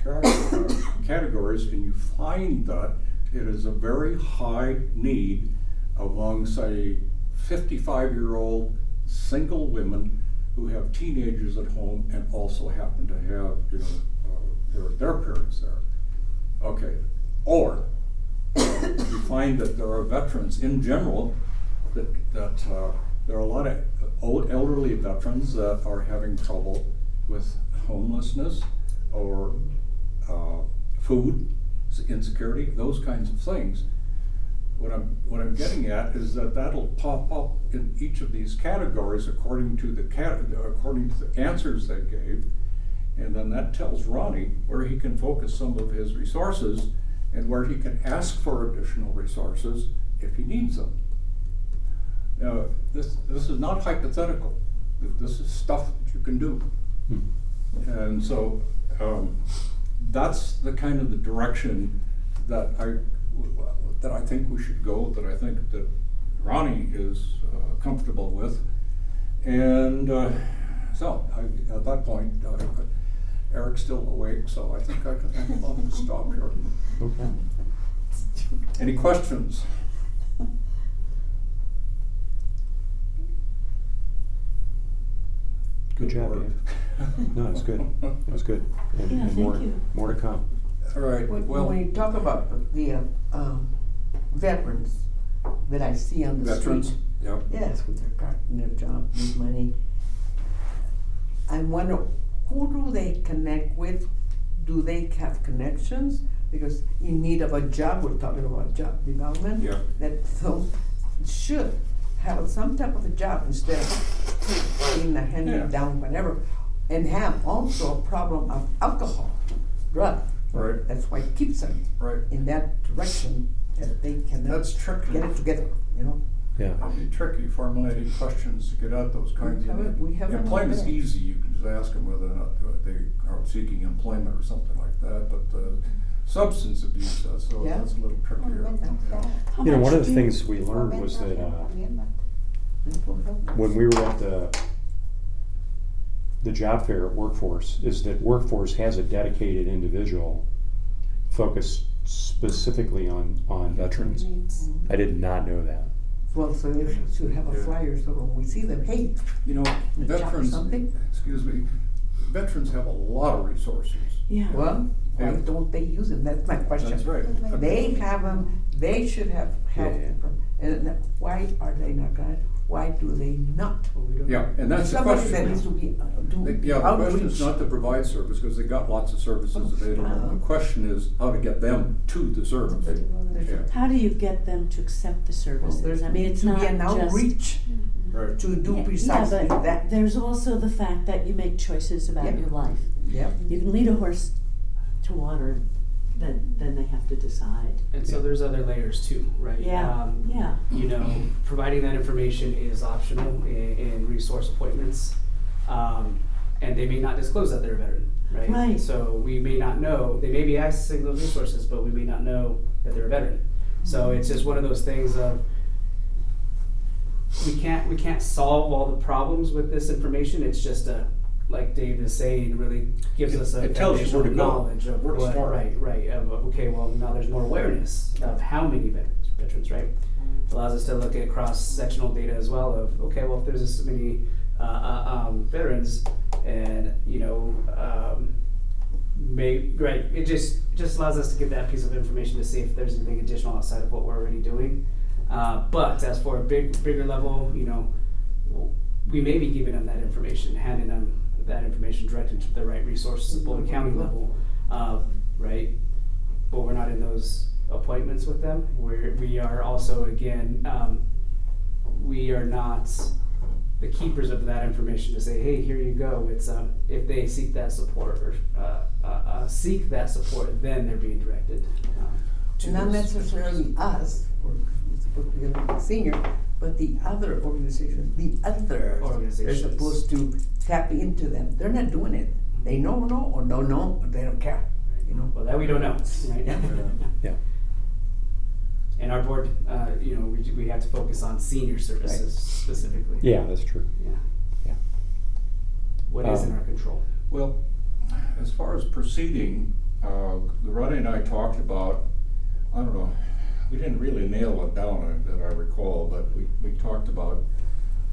categories, and you find that it is a very high need among, say, 55-year-old single women who have teenagers at home and also happen to have, their parents there. Okay, or you find that there are veterans in general that there are a lot of old elderly veterans that are having trouble with homelessness or food insecurity, those kinds of things. What I'm getting at is that that'll pop up in each of these categories according to the answers they gave, and then that tells Ronnie where he can focus some of his resources and where he can ask for additional resources if he needs them. Now, this is not hypothetical. this is stuff that you can do. And so, that's the kind of the direction that I think we should go, that I think that Ronnie is comfortable with. And so, at that point, Eric's still awake, so I think I'll stop here. Okay. Any questions? Good job, Dave. No, that's good. That was good. And, Yeah, and thank you. More to come. All right, well. When you talk about the veterans that I see on the Veterans, street. yep. Yes, with their car and their job, with money. I wonder, who do they connect with? Do they have connections? Because in need of a job, we're talking about job development. Yeah. That so should have some type of a job instead of being a hand-me-down, whatever, and have also a problem of alcohol, drug. Right. That's why it keeps them right in that direction, that they cannot That's tricky. get it together, you know? Yeah. It'd be tricky formulating questions to get at those kinds of. We have Employment's easy, you can just ask them whether or not they are seeking employment or something like that, but substance abuse, that's a little trickier. You know, one of the things we learned was that when we were at the job fair at Workforce, is that Workforce has a dedicated individual focused specifically on veterans. I did not know that. Well, so they should have a flyer, so when we see them, hey. You know, veterans, excuse me, veterans have a lot of resources. Yeah. Well, why don't they use them? That's my question. That's right. They have them, they should have help. And why are they not got? Why do they not? Yeah, and that's the Somebody question. that needs to be The question is not to provide service, because they've got lots of services available. The question is how to get them to the service. Yeah. How do you get them to accept the services? I mean, it's to not be an just outreach right. to do Yeah, precisely but that. There's also the fact that you make choices about your life. Yeah. You can lead a horse to water, then they have to decide. And so there's other layers too, right? Yeah. Yeah. You know, providing that information is optional in resource appointments, and they may not disclose that they're a veteran, right? Right. So we may not know. They may be accessing those resources, but we may not know that they're a veteran. So it's just one of those things of we can't solve all the problems with this information. It's just like Dave is saying, really gives us a It tells you where to go, knowledge of where to what, start. right, of okay, well now there's more awareness of how many veterans, right? Allows us to look at cross-sectional data as well of, okay, well if there's this many veterans and, you know, it just allows us to get that piece of information to see if there's anything additional outside of what we're already doing. But as for a bigger level, you know, we may be giving them that information, handing them that information directed to the right resources at Boulder County level, right? But we're not in those appointments with them. We are also, again, we are not the keepers of that information to say, hey, here you go. It's if they seek that support or then they're being directed. To Not those necessarily us, or it's supposed to be a senior, but the other organizations, they're supposed to tap into them. They're not doing it. They know or don't know, or they don't care. You know. Well, that we don't know, right? Yeah. And our board, you know, we have to focus on senior services specifically. Yeah, that's true. Yeah. What is in our control? Well, as far as proceeding, Ronnie and I talked about, I don't know, we didn't really nail it down that I recall, but we talked about,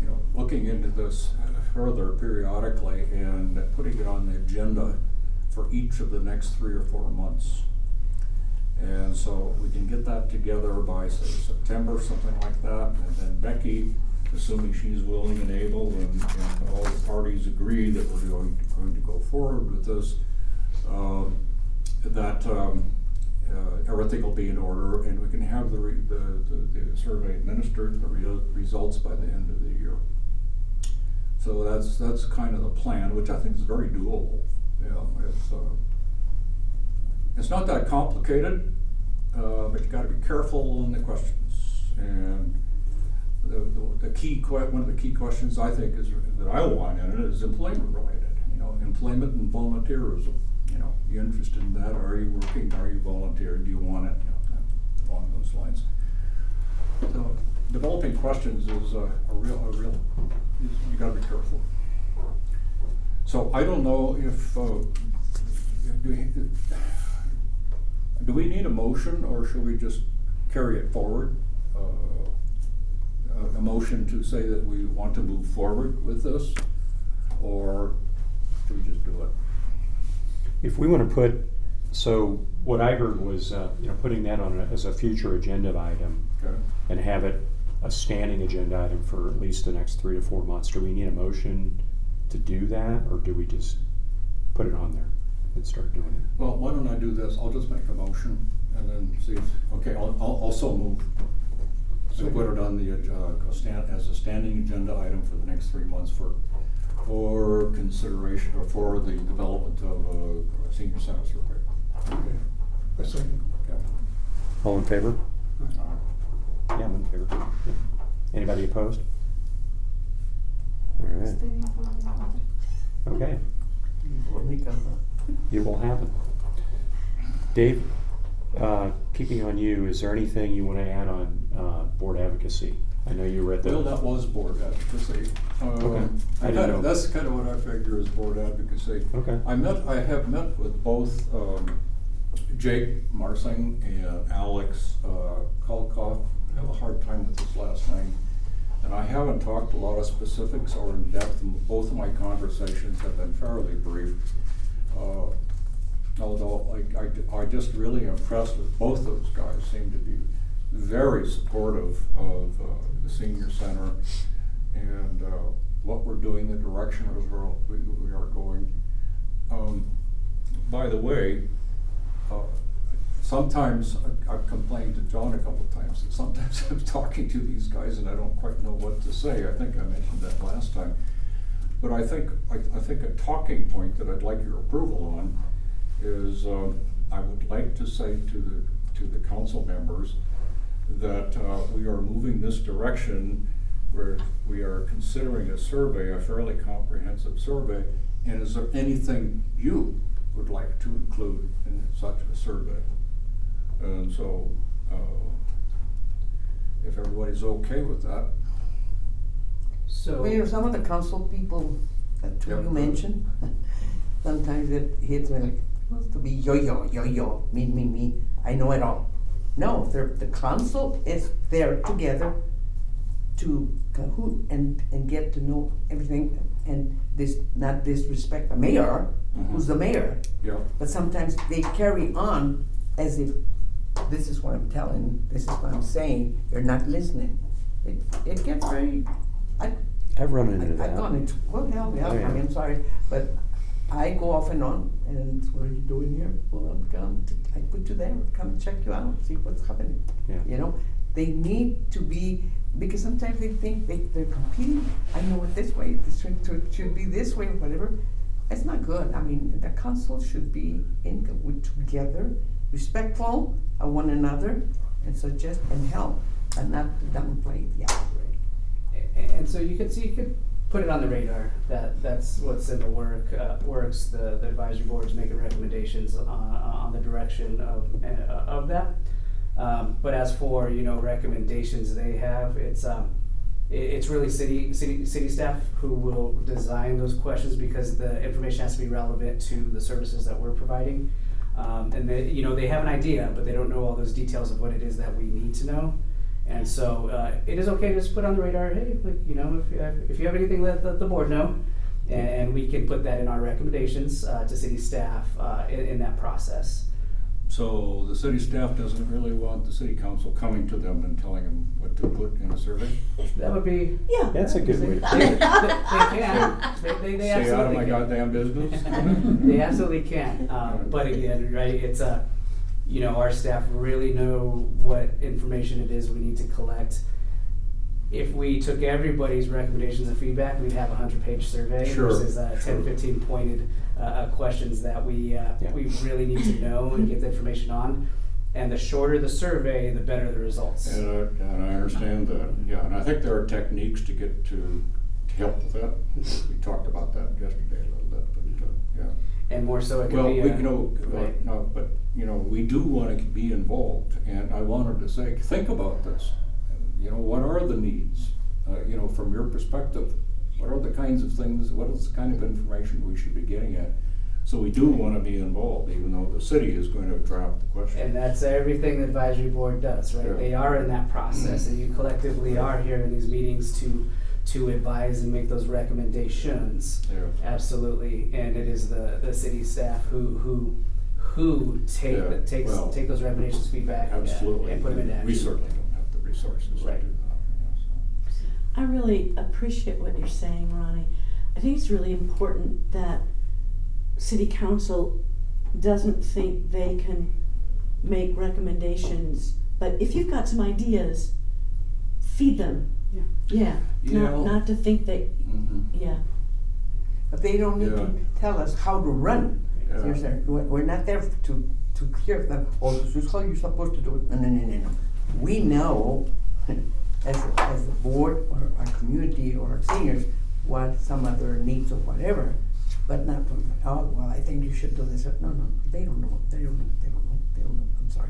you know, looking into this further periodically and putting it on the agenda for each of the next 3 or 4 months. And so we can get that together by, say, September, something like that. And then Becky, assuming she's willing and able and all the parties agree that we're going to go forward with this, everything will be in order and we can have the survey administered, the results by the end of the year. So that's kind of the plan, which I think is very doable. It's not that complicated, but you got to be careful in the questions. And the one of the key questions I think is, that I want in it is employment related, you know, employment and volunteerism. You know, you interested in that? Are you working? Are you volunteering? Do you want it? You know, along those lines. So developing questions is a real, you gotta be careful. So I don't know if, do we need a motion, or should we just carry it forward? A motion to say that we want to move forward with this, or should we just do it? If we want to put, so what I heard was, you know, putting that on as a future agenda item, Okay. and have it a standing agenda item for at least the next 3 to 4 months. Do we need a motion to do that, or do we just put it on there and start doing it? Well, why don't I do this? I'll just make a motion and then see if, okay, I'll also move. So put it on the, as a standing agenda item for the next 3 months for consideration, or for the development of a senior center survey. Okay. A second. Okay. All in favor? Yeah, I'm in favor. Yeah. Anybody opposed? All right. Okay. It will happen. Dave, keeping on you, is there anything you want to add on board advocacy? I know you were at the... Well, that was board advocacy. Okay. I didn't know. That's kind of what I figure is board advocacy. Okay. I have met with both Jake Marsing and Alex Kolkoff. I have a hard time with his last name. And I haven't talked a lot of specifics or in depth, and both of my conversations have been fairly brief. Although I just really impressed with both those guys. Seem to be very supportive of the senior center and what we're doing, the direction of we are going. By the way, sometimes I've complained to John a couple of times that sometimes I'm talking to these guys and I don't quite know what to say. I think I mentioned that last time. But I think a talking point that I'd like your approval on is I would like to say to the council members that we are moving this direction where we are considering a survey, a fairly comprehensive survey, and is there anything you would like to include in such a survey? And so if everybody's okay with that. So, well, you know, some of the council people that you mentioned, sometimes it hits me like, wants to be yo, me, I know it all. No, the council is there together to cahoot and get to know everything, and not disrespect the mayor, who's the mayor. Yeah. But sometimes they carry on as if this is what I'm telling, this is what I'm saying, you're not listening. It gets very, I've run into that. I've gone into, well, hell, yeah, Oh, yeah. I mean, I'm sorry, but I go off and on, and what are you doing here? Well, I put you there, come check you out, see what's happening. Yeah. You know, they need to be, because sometimes they think they're competing. I know it this way, this should be this way, or whatever. It's not good. I mean, the council should be together, respectful of one another, and suggest and help, and not downplay the other. And so you could put it on the radar that's what's in the works. The advisory board's making recommendations on the direction of that. But as for recommendations they have, it's really city staff who will design those questions, because the information has to be relevant to the services that we're providing. And they have an idea, but they don't know all those details of what it is that we need to know. And so it is okay to just put on the radar, hey, if you have anything, let the board know, and we can put that in our recommendations to city staff in that process. So the city staff doesn't really want the city council coming to them and telling them what to put in a survey? That would be... Yeah. That's a good way to put They it. can. They Stay out of my absolutely can. goddamn business? They absolutely can. But again, right, it's our staff really know what information it is we need to collect. If we took everybody's recommendations and feedback, we'd have a 100-page survey versus 10, 15 pointed questions that we really need to know and get the information on. And the shorter the survey, the better the results. And I understand that, yeah, and I think there are techniques to get to help with that. We talked about that yesterday a little bit, but, yeah. And more so it could Well, be we, a- you know, right. no, but, you know, we do wanna be involved, and I wanted to say, think about this. You know, what are the needs? You know, from your perspective, what are the kinds of things, what is the kind of information we should be getting at? So we do wanna be involved, even though the city is going to draft the question. And that's everything the advisory board does, right? Yeah. They are in that process, and you collectively are here in these meetings to advise and make those recommendations. Yeah. Absolutely, and it is the city staff who take Yeah, take well, take those recommendations, feedback, Absolutely. and put them into action. We certainly don't have the resources to Right. do that. I really appreciate what you're saying, Ronnie. I think it's really important that city council doesn't think they can make recommendations, but if you've got some ideas, feed them. Yeah. Yeah. Not to think that, yeah. But they don't need to tell us how to run. Yeah. Seriously, we're not there to hear them, oh, this is how you're supposed to do it. No. We know, as a board or our community or our seniors, what some of their needs or whatever, but not from, oh, well, I think you should do this. No, they don't know. I'm sorry.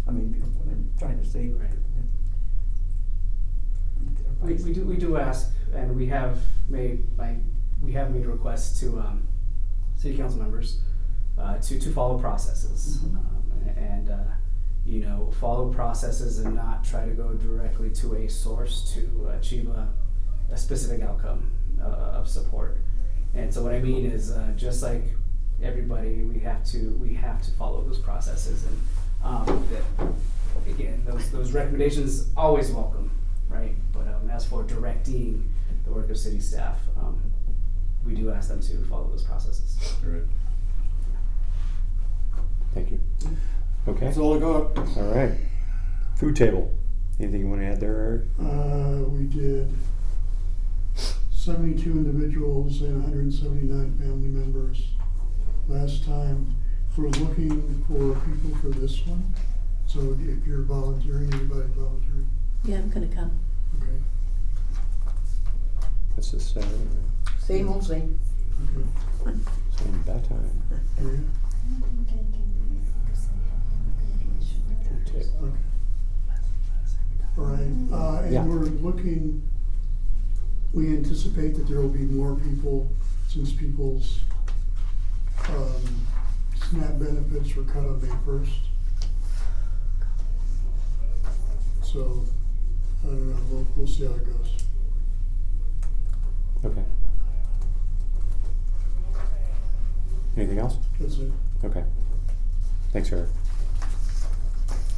I mean, you know what I'm trying to say. Right. We do ask, and we have made requests to city council members to follow processes, and you know, follow processes and not try to go directly to a source to achieve a specific outcome of support. And so what I mean is, just like everybody, we have to follow those processes, and again, those recommendations always welcome, right? But as for directing the work of city staff, we do ask them to follow those processes. Right. Thank you. Okay. That's all I got. All right. Food table. Anything you want to add there, Eric? We did 72 individuals and 179 family members last time. We're looking for people for this one. So if you're volunteering, anybody volunteering? Yeah, I'm gonna come. Okay. That's this Saturday, right? Same old same. Okay. Same bat time. Oh, yeah? Food table. Okay. All right, and Yeah. we're looking, we anticipate that there will be more people since people's SNAP benefits were cut on May 1st. So, I don't know, we'll see how it goes. Okay. Anything else? That's it. Okay. Thanks, Eric.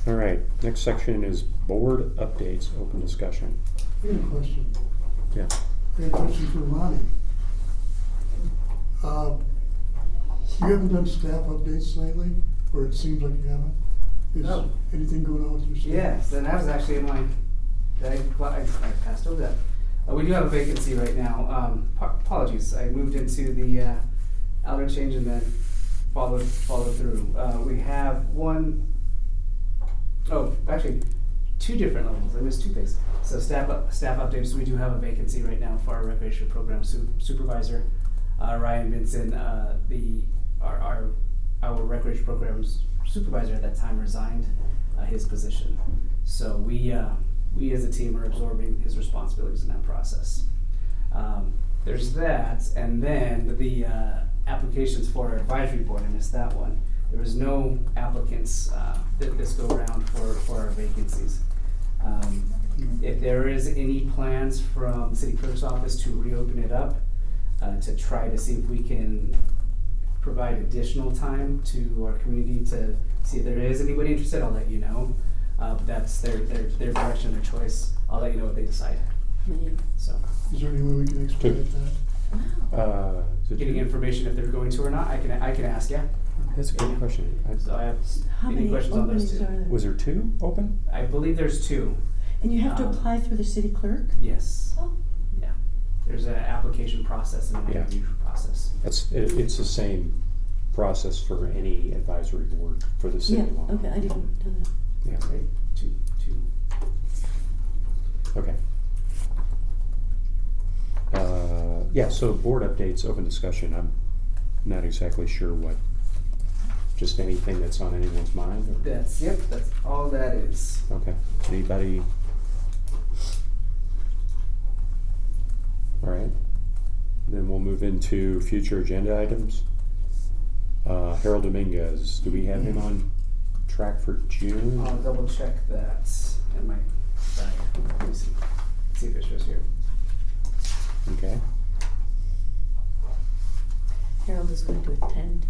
All right, next section is board updates, open discussion. I have a question. Yeah. I have a question for Ronnie. You haven't done staff updates lately, or it seems like you haven't? Is No. anything going on with your staff? Yes, and that was actually in my, I passed over that. We do have a vacancy right now. Apologies, I moved into the outer change and then followed through. We have actually two different levels. I missed two things. So staff updates. We do have a vacancy right now for our recreation program supervisor. Ryan Vinson, our recreation programs supervisor at that time resigned his position. So we as a team are absorbing his responsibilities in that process. There's that, and then the applications for our advisory board, I missed that one. There was no applicants this go around for our vacancies. If there is any plans from city clerk's office to reopen it up, to try to see if we can provide additional time to our community to see if there is anybody interested, I'll let you know. But that's their direction, their choice. I'll let you know what they decide. So. Is there any way we can expedite that? Getting information if they're going to or not, I can ask, yeah. That's a good question. So I have How any many questions on those openings two. are there? Was there two open? I believe there's two. And you have to apply through the city clerk? Yes. Oh. Yeah. There's an application process and an Yeah. interview process. It's the same process for any advisory board for the city. Yeah, of Longmont. okay, I didn't know that. Yeah. Right, two. Okay. Yeah, so board updates, open discussion. I'm not exactly sure what, just anything that's on anyone's mind? Or? That's all that is. Okay. Anybody? All right. Then we'll move into future agenda items. Harold Dominguez, do we have him on track for June? I'll double check that in my bag. Let me see. Let's see if it shows here. Okay. Harold is going to attend.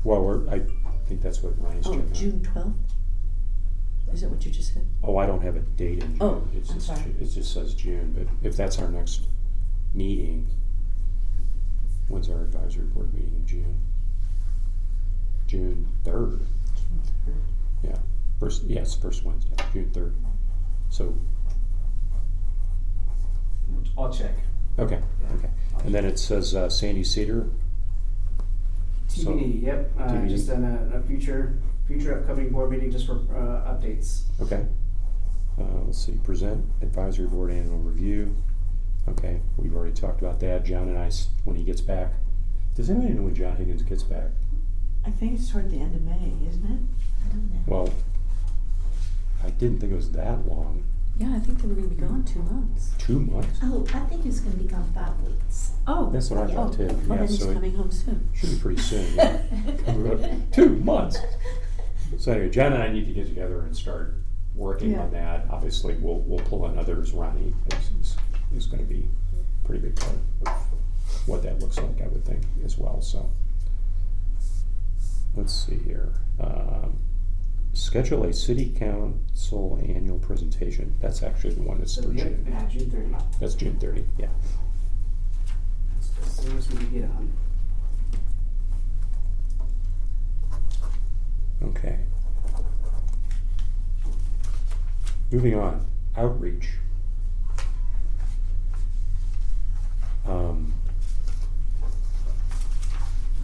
Well, I think that's what Ryan's checking out. June 12th? Is that what you just said? Oh, I don't have a date in June. Oh, It's I'm just, sorry. it just says June, but if that's our next meeting, when's our advisory board meeting in June? June 3rd. June 3rd. Yeah, first Wednesday, June 3rd. So, I'll check. okay. And then it says Sandy Cedar. TBD, yep. TBD. Just in a future upcoming board meeting just for updates. Okay. Let's see, present advisory board annual review. Okay, we've already talked about that. John and I, when he gets back. Does anybody know when John Higgins gets back? I think it's toward the end of May, isn't it? I don't know. Well, I didn't think it was that long. Yeah, I think they were going to be gone 2 months. 2 months? Oh, I think he was gonna be gone 5 weeks. Oh. That's what I thought too. Well, Yeah, then he's so coming home soon. should be pretty soon. Yeah. 2 months. So anyway, John and I need to get together and start working on that. Obviously, we'll pull in others. Ronnie is going to be a pretty big part of what that looks like, I would think, as well. So let's see here. Schedule a city council annual presentation. That's actually the one that's So, for yep, June. yeah, June 30. That's June 30. Yeah. As soon as we can get on. Okay. Moving on, outreach.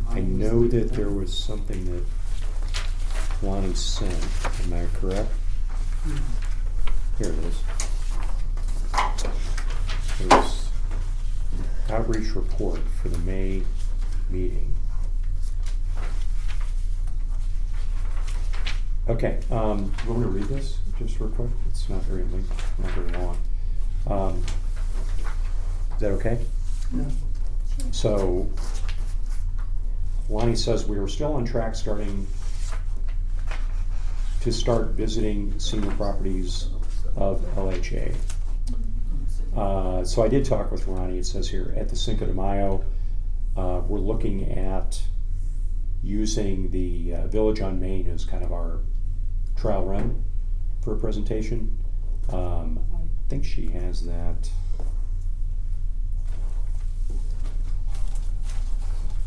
I know that there was something that Lonnie sent, am I correct? Here it is. It was outreach report for the May meeting. Okay, you want me to read this just real quick? It's not very lengthy, not very long. Is that okay? Yeah. So, Lonnie says we are still on track to start visiting senior properties of LHA. So I did talk with Ronnie. It says here at the Cinco de Mayo, we're looking at using the Village on Main as kind of our trial run for a presentation. I think she has that.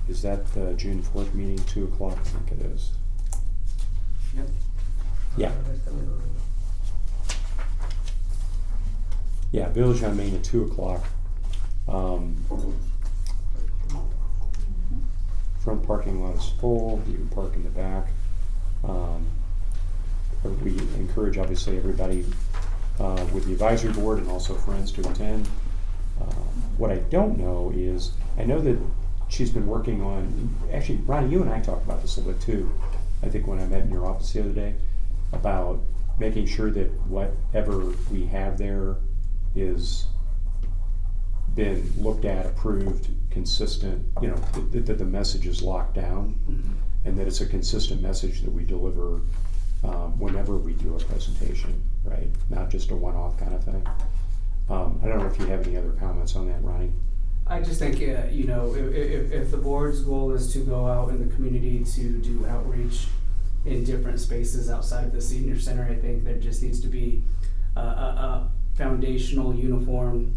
Is that the June 4th meeting, 2 o'clock? I think it is. Yep. Yeah. Yeah, Village on Main at 2 o'clock. Front parking lot is full. You can park in the back. We encourage, obviously, everybody with the advisory board and also friends to attend. What I don't know is, I know that she's been working on, actually, Ronnie, you and I talked about this a little bit too, I think when I met in your office the other day, about making sure that whatever we have there is been looked at, approved, consistent, you know, that the message is locked down, and that it's a consistent message that we deliver whenever we do a presentation, right? Not just a one-off kind of thing. I don't know if you have any other comments on that, Ronnie. I just think, you know, if the board's goal is to go out in the community to do outreach in different spaces outside of the senior center, I think there just needs to be a foundational, uniform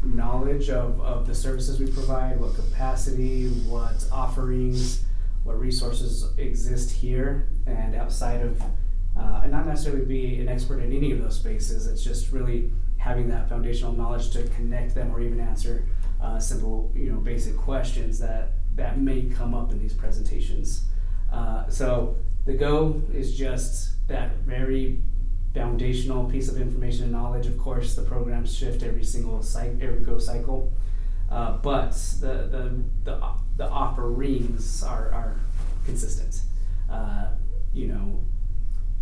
knowledge of the services we provide, what capacity, what offerings, what resources exist here and outside of, and not necessarily be an expert in any of those spaces. It's just really having that foundational knowledge to connect them or even answer simple, you know, basic questions that that may come up in these presentations. So the Go is just that very foundational piece of information and knowledge. Of course, the programs shift every Go cycle, but the offerings are consistent. You know,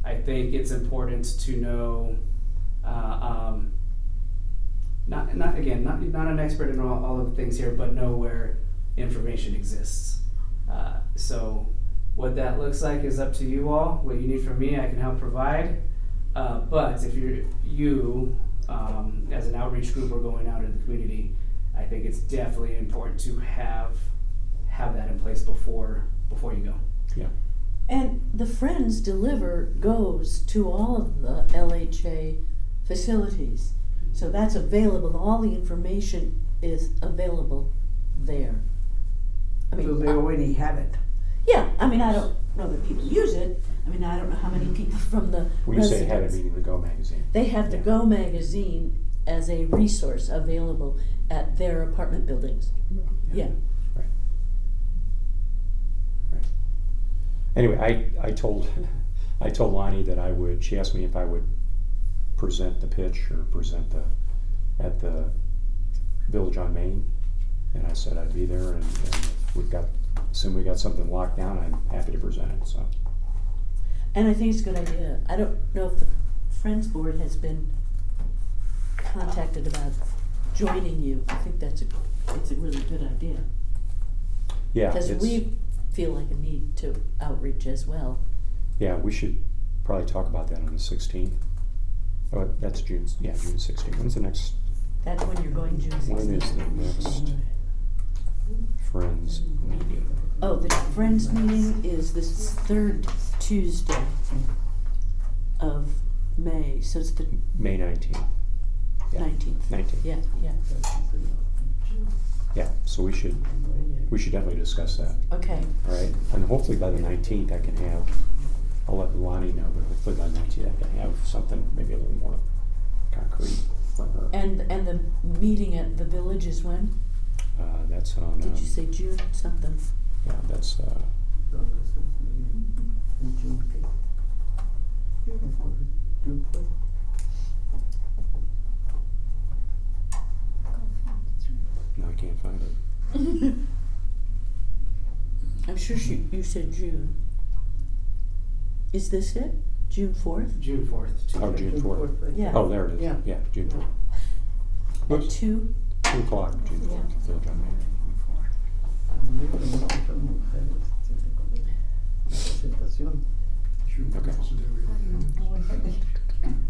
I think it's important to know. Not an expert in all of the things here, but know where information exists. So what that looks like is up to you all. What you need from me, I can help provide. But if you as an outreach group or going out in the community, I think it's definitely important to have that in place before you go. Yeah. And the Friends deliver goes to all of the LHA facilities. So that's available, all the information is available there. I mean, So they already have it. yeah, I mean, I don't know that people use it. I mean, I don't know how many people from the When you say residents. have it, meaning the Go magazine. They have the Go magazine as a resource available at their apartment buildings. Yeah. Right. Right. Anyway, I told Lonnie that she asked me if I would present the pitch or present at the Village on Main, and I said I'd be there, and if we got something locked down, I'm happy to present it. So. And I think it's a good idea. I don't know if the Friends Board has been contacted about joining you. I think it's a really good idea. Yeah. Because we feel like a need to outreach as well. Yeah, we should probably talk about that on the 16th. Oh, that's June. Yeah, June 16th. When's the next? That's when you're going June 16th. When is the next Friends meeting? Oh, the Friends meeting is this third Tuesday of May, so it's the May 19th. Yeah. 19th. 19th. Yeah, yeah. Yeah, so we should definitely discuss that. Okay. All right, and hopefully by the 19th I'll let Lonnie know, but hopefully by the 19th I can have something maybe a little more concrete from her. And the meeting at the Village is when? That's on. Did you say June something? Yeah, that's. No, I can't find it. I'm sure you said June. Is this it? June 4th? June 4th. Oh, June 4th. Yeah. Oh, there it is. Yeah, June 4th. At 2? 2 o'clock, June 4th. Village on Main. Okay.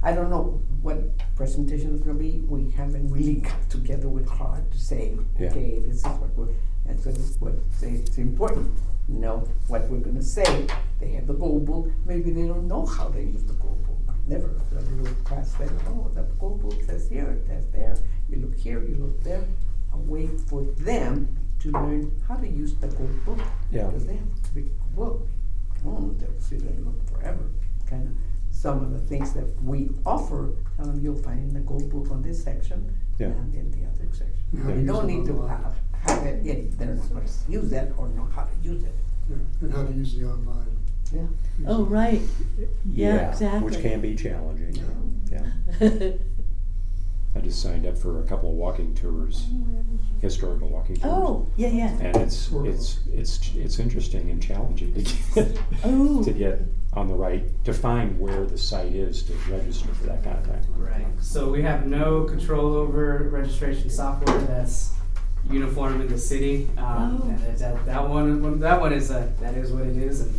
I don't know what presentation is gonna be. We haven't really got together with her to say, Yeah. okay, this is what's important. Know what we're gonna say. They have the goal book. Maybe they don't know how they use the goal book. Never. A little class there. Oh, the goal book says here, it says there. You look here, you look there. A way for them to learn how to use the goal book. Yeah. Because they have a big book. Oh, they'll sit and look forever. Kind of some of the things that we offer, tell them you'll find in the goal book on this section and in the other section. Yeah. You don't need to have it in there to use it or know how to use it. Yeah, and how to use the online. Yeah. Oh, right. Yeah, exactly. Which can be challenging. Yeah. I just signed up for a couple of walking tours, historical walking tours. Oh, yeah, yeah. And it's interesting and challenging to get on the right, to find where the site is to register for that kind of thing. Right. So we have no control over registration software that's uniform in the city. And that one is that is what it is, and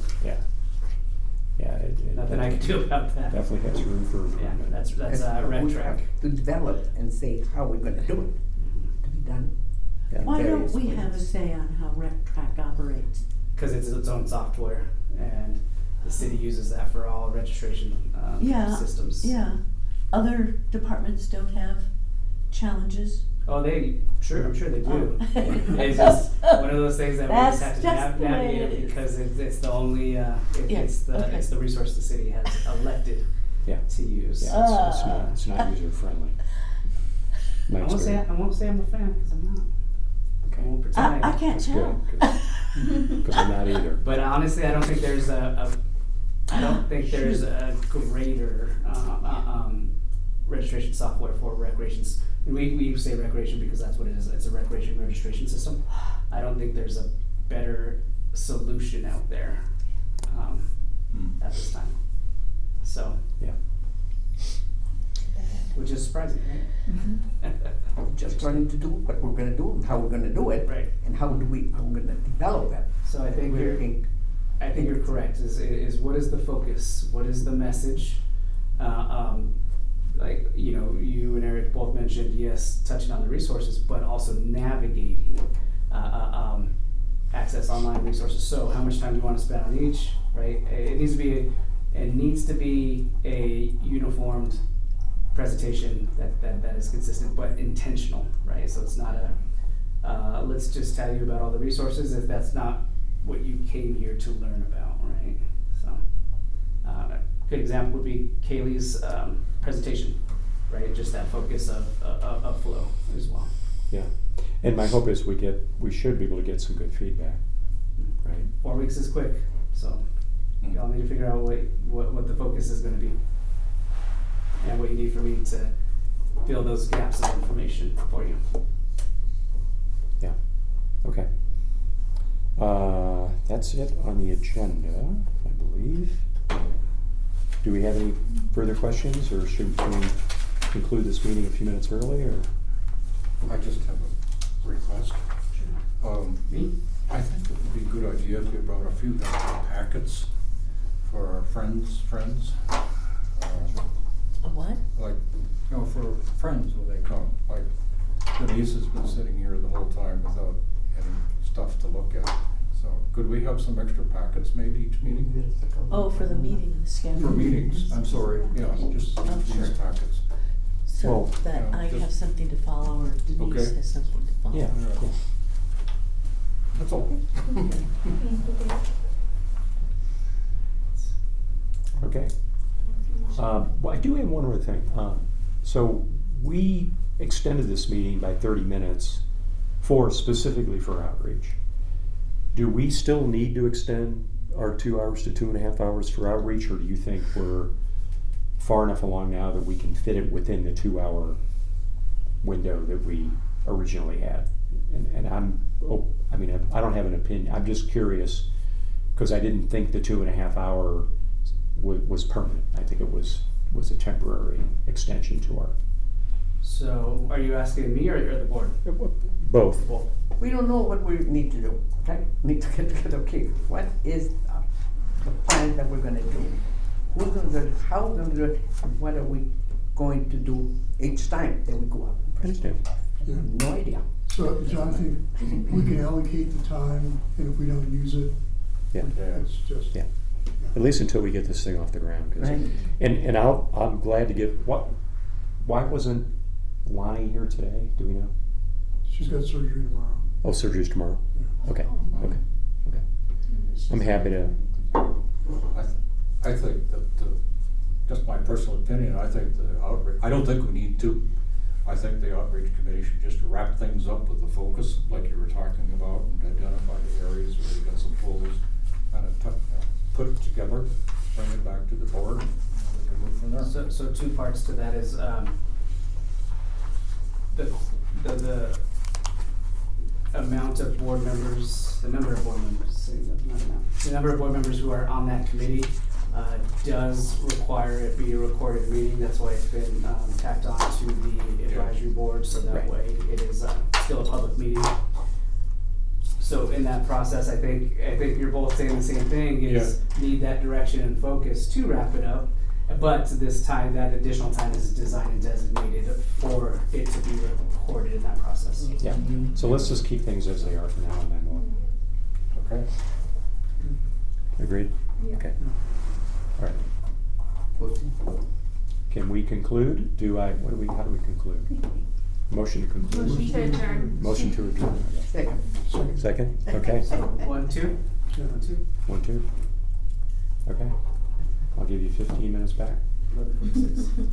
nothing I can do about that. Definitely has room for improvement. That's red we track. have to develop and say how we're going to do it to be done. Why don't we have a say on how Rec Track operates? Because it's its own software, and the city uses that for all registration systems. Yeah. Other departments don't have challenges. Oh, I'm sure they do. It's just one of those things that we just have to navigate it because it's the only it's the resource the city has elected to use. Yeah, it's not user friendly. I won't say I'm a fan because I'm not. Okay. won't pretend I can't That's tell. good, 'cause I'm not either. But honestly, I don't think there's a greater registration software for recreations. And we say recreation because that's what it is. It's a recreation registration system. I don't think there's a better solution out there at this time. So. Yeah. Which is surprising, right? Just learning to do what we're gonna do and how we're gonna do it. Right. And how we're gonna develop it. So I think you're correct. Is what is the focus? What is the message? Like you and Eric both mentioned, yes, touching on the resources, but also navigating access online resources. So how much time do you want to spend on each? Right. It needs to be a uniformed presentation that is consistent but intentional, right? So it's not a let's just tell you about all the resources if that's not what you came here to learn about, right? So a good example would be Kaylee's presentation, right? Just that focus of flow as well. Yeah, and my hope is we should be able to get some good feedback, right? 4 weeks is quick, so y'all need to figure out what the focus is going to be. And what you need for me to fill those gaps of information for you. Yeah, okay. That's it on the agenda, I believe. Do we have any further questions, or should we conclude this meeting a few minutes early, or? I just have a request. Me? I think it would be a good idea if you brought a few extra packets for our friends. A what? Like, for friends when they come. Like Denise has been sitting here the whole time without any stuff to look at. So could we have some extra packets made each meeting? Oh, for the meeting schedule. For meetings, I'm sorry, yeah, just these sure. packets. So Well, that yeah, I just- have something to follow, or Denise Okay. has something to follow. Yeah, cool. That's all. Okay. Well, I do have one other thing. So we extended this meeting by 30 minutes specifically for outreach. Do we still need to extend our 2 hours to 2.5 hours for outreach, or do you think we're far enough along now that we can fit it within the 2-hour window that we originally had? And I don't have an opinion. I'm just curious because I didn't think the 2.5 hour was permanent. I think it was a temporary extension to our. So are you asking me or the board? Both. Both. We don't know what we need to do, okay? We need to get together, okay, what is the plan that we're gonna do? Who's gonna do it, how we're gonna do it, and what are we going to do each time that we go out? I understand. Yeah. No idea. So, Jonathan, we can allocate the time, and if we don't use it, Yeah. it's just. Yeah. At least until we get this thing off the ground. 'Cause- Right. And I'm glad to give. Why wasn't Lonnie here today? Do we know? She's got surgery tomorrow. Oh, surgery's tomorrow. Yeah. Okay. I'm happy to. I think that, just my personal opinion, I think the outreach, I don't think we need to. I think the outreach committee should just wrap things up with the focus, like you were talking about, and identify the areas where you got some holes, kind of put it together, bring it back to the board, and we can move from there. So 2 parts to that is the amount of board members, the number of board members, the number of board members who are on that committee does require it be a recorded meeting. That's why it's been tacked on to the advisory board, so that way it is still a public meeting. So in that process, I think you're both saying the same thing, is need that direction and focus to wrap it up. But this time, that additional time is designed and designated for it to be recorded in that process. Yeah. So let's just keep things as they are for now, and then we'll. Okay. Agreed? Yeah. Okay. All right. Can we conclude? How do we conclude? Motion to conclude. Motion to adjourn. Motion to adjourn. Second. Second? Okay. 1, 2. 1, 2. 1, 2. Okay. I'll give you 15 minutes back. 11:46.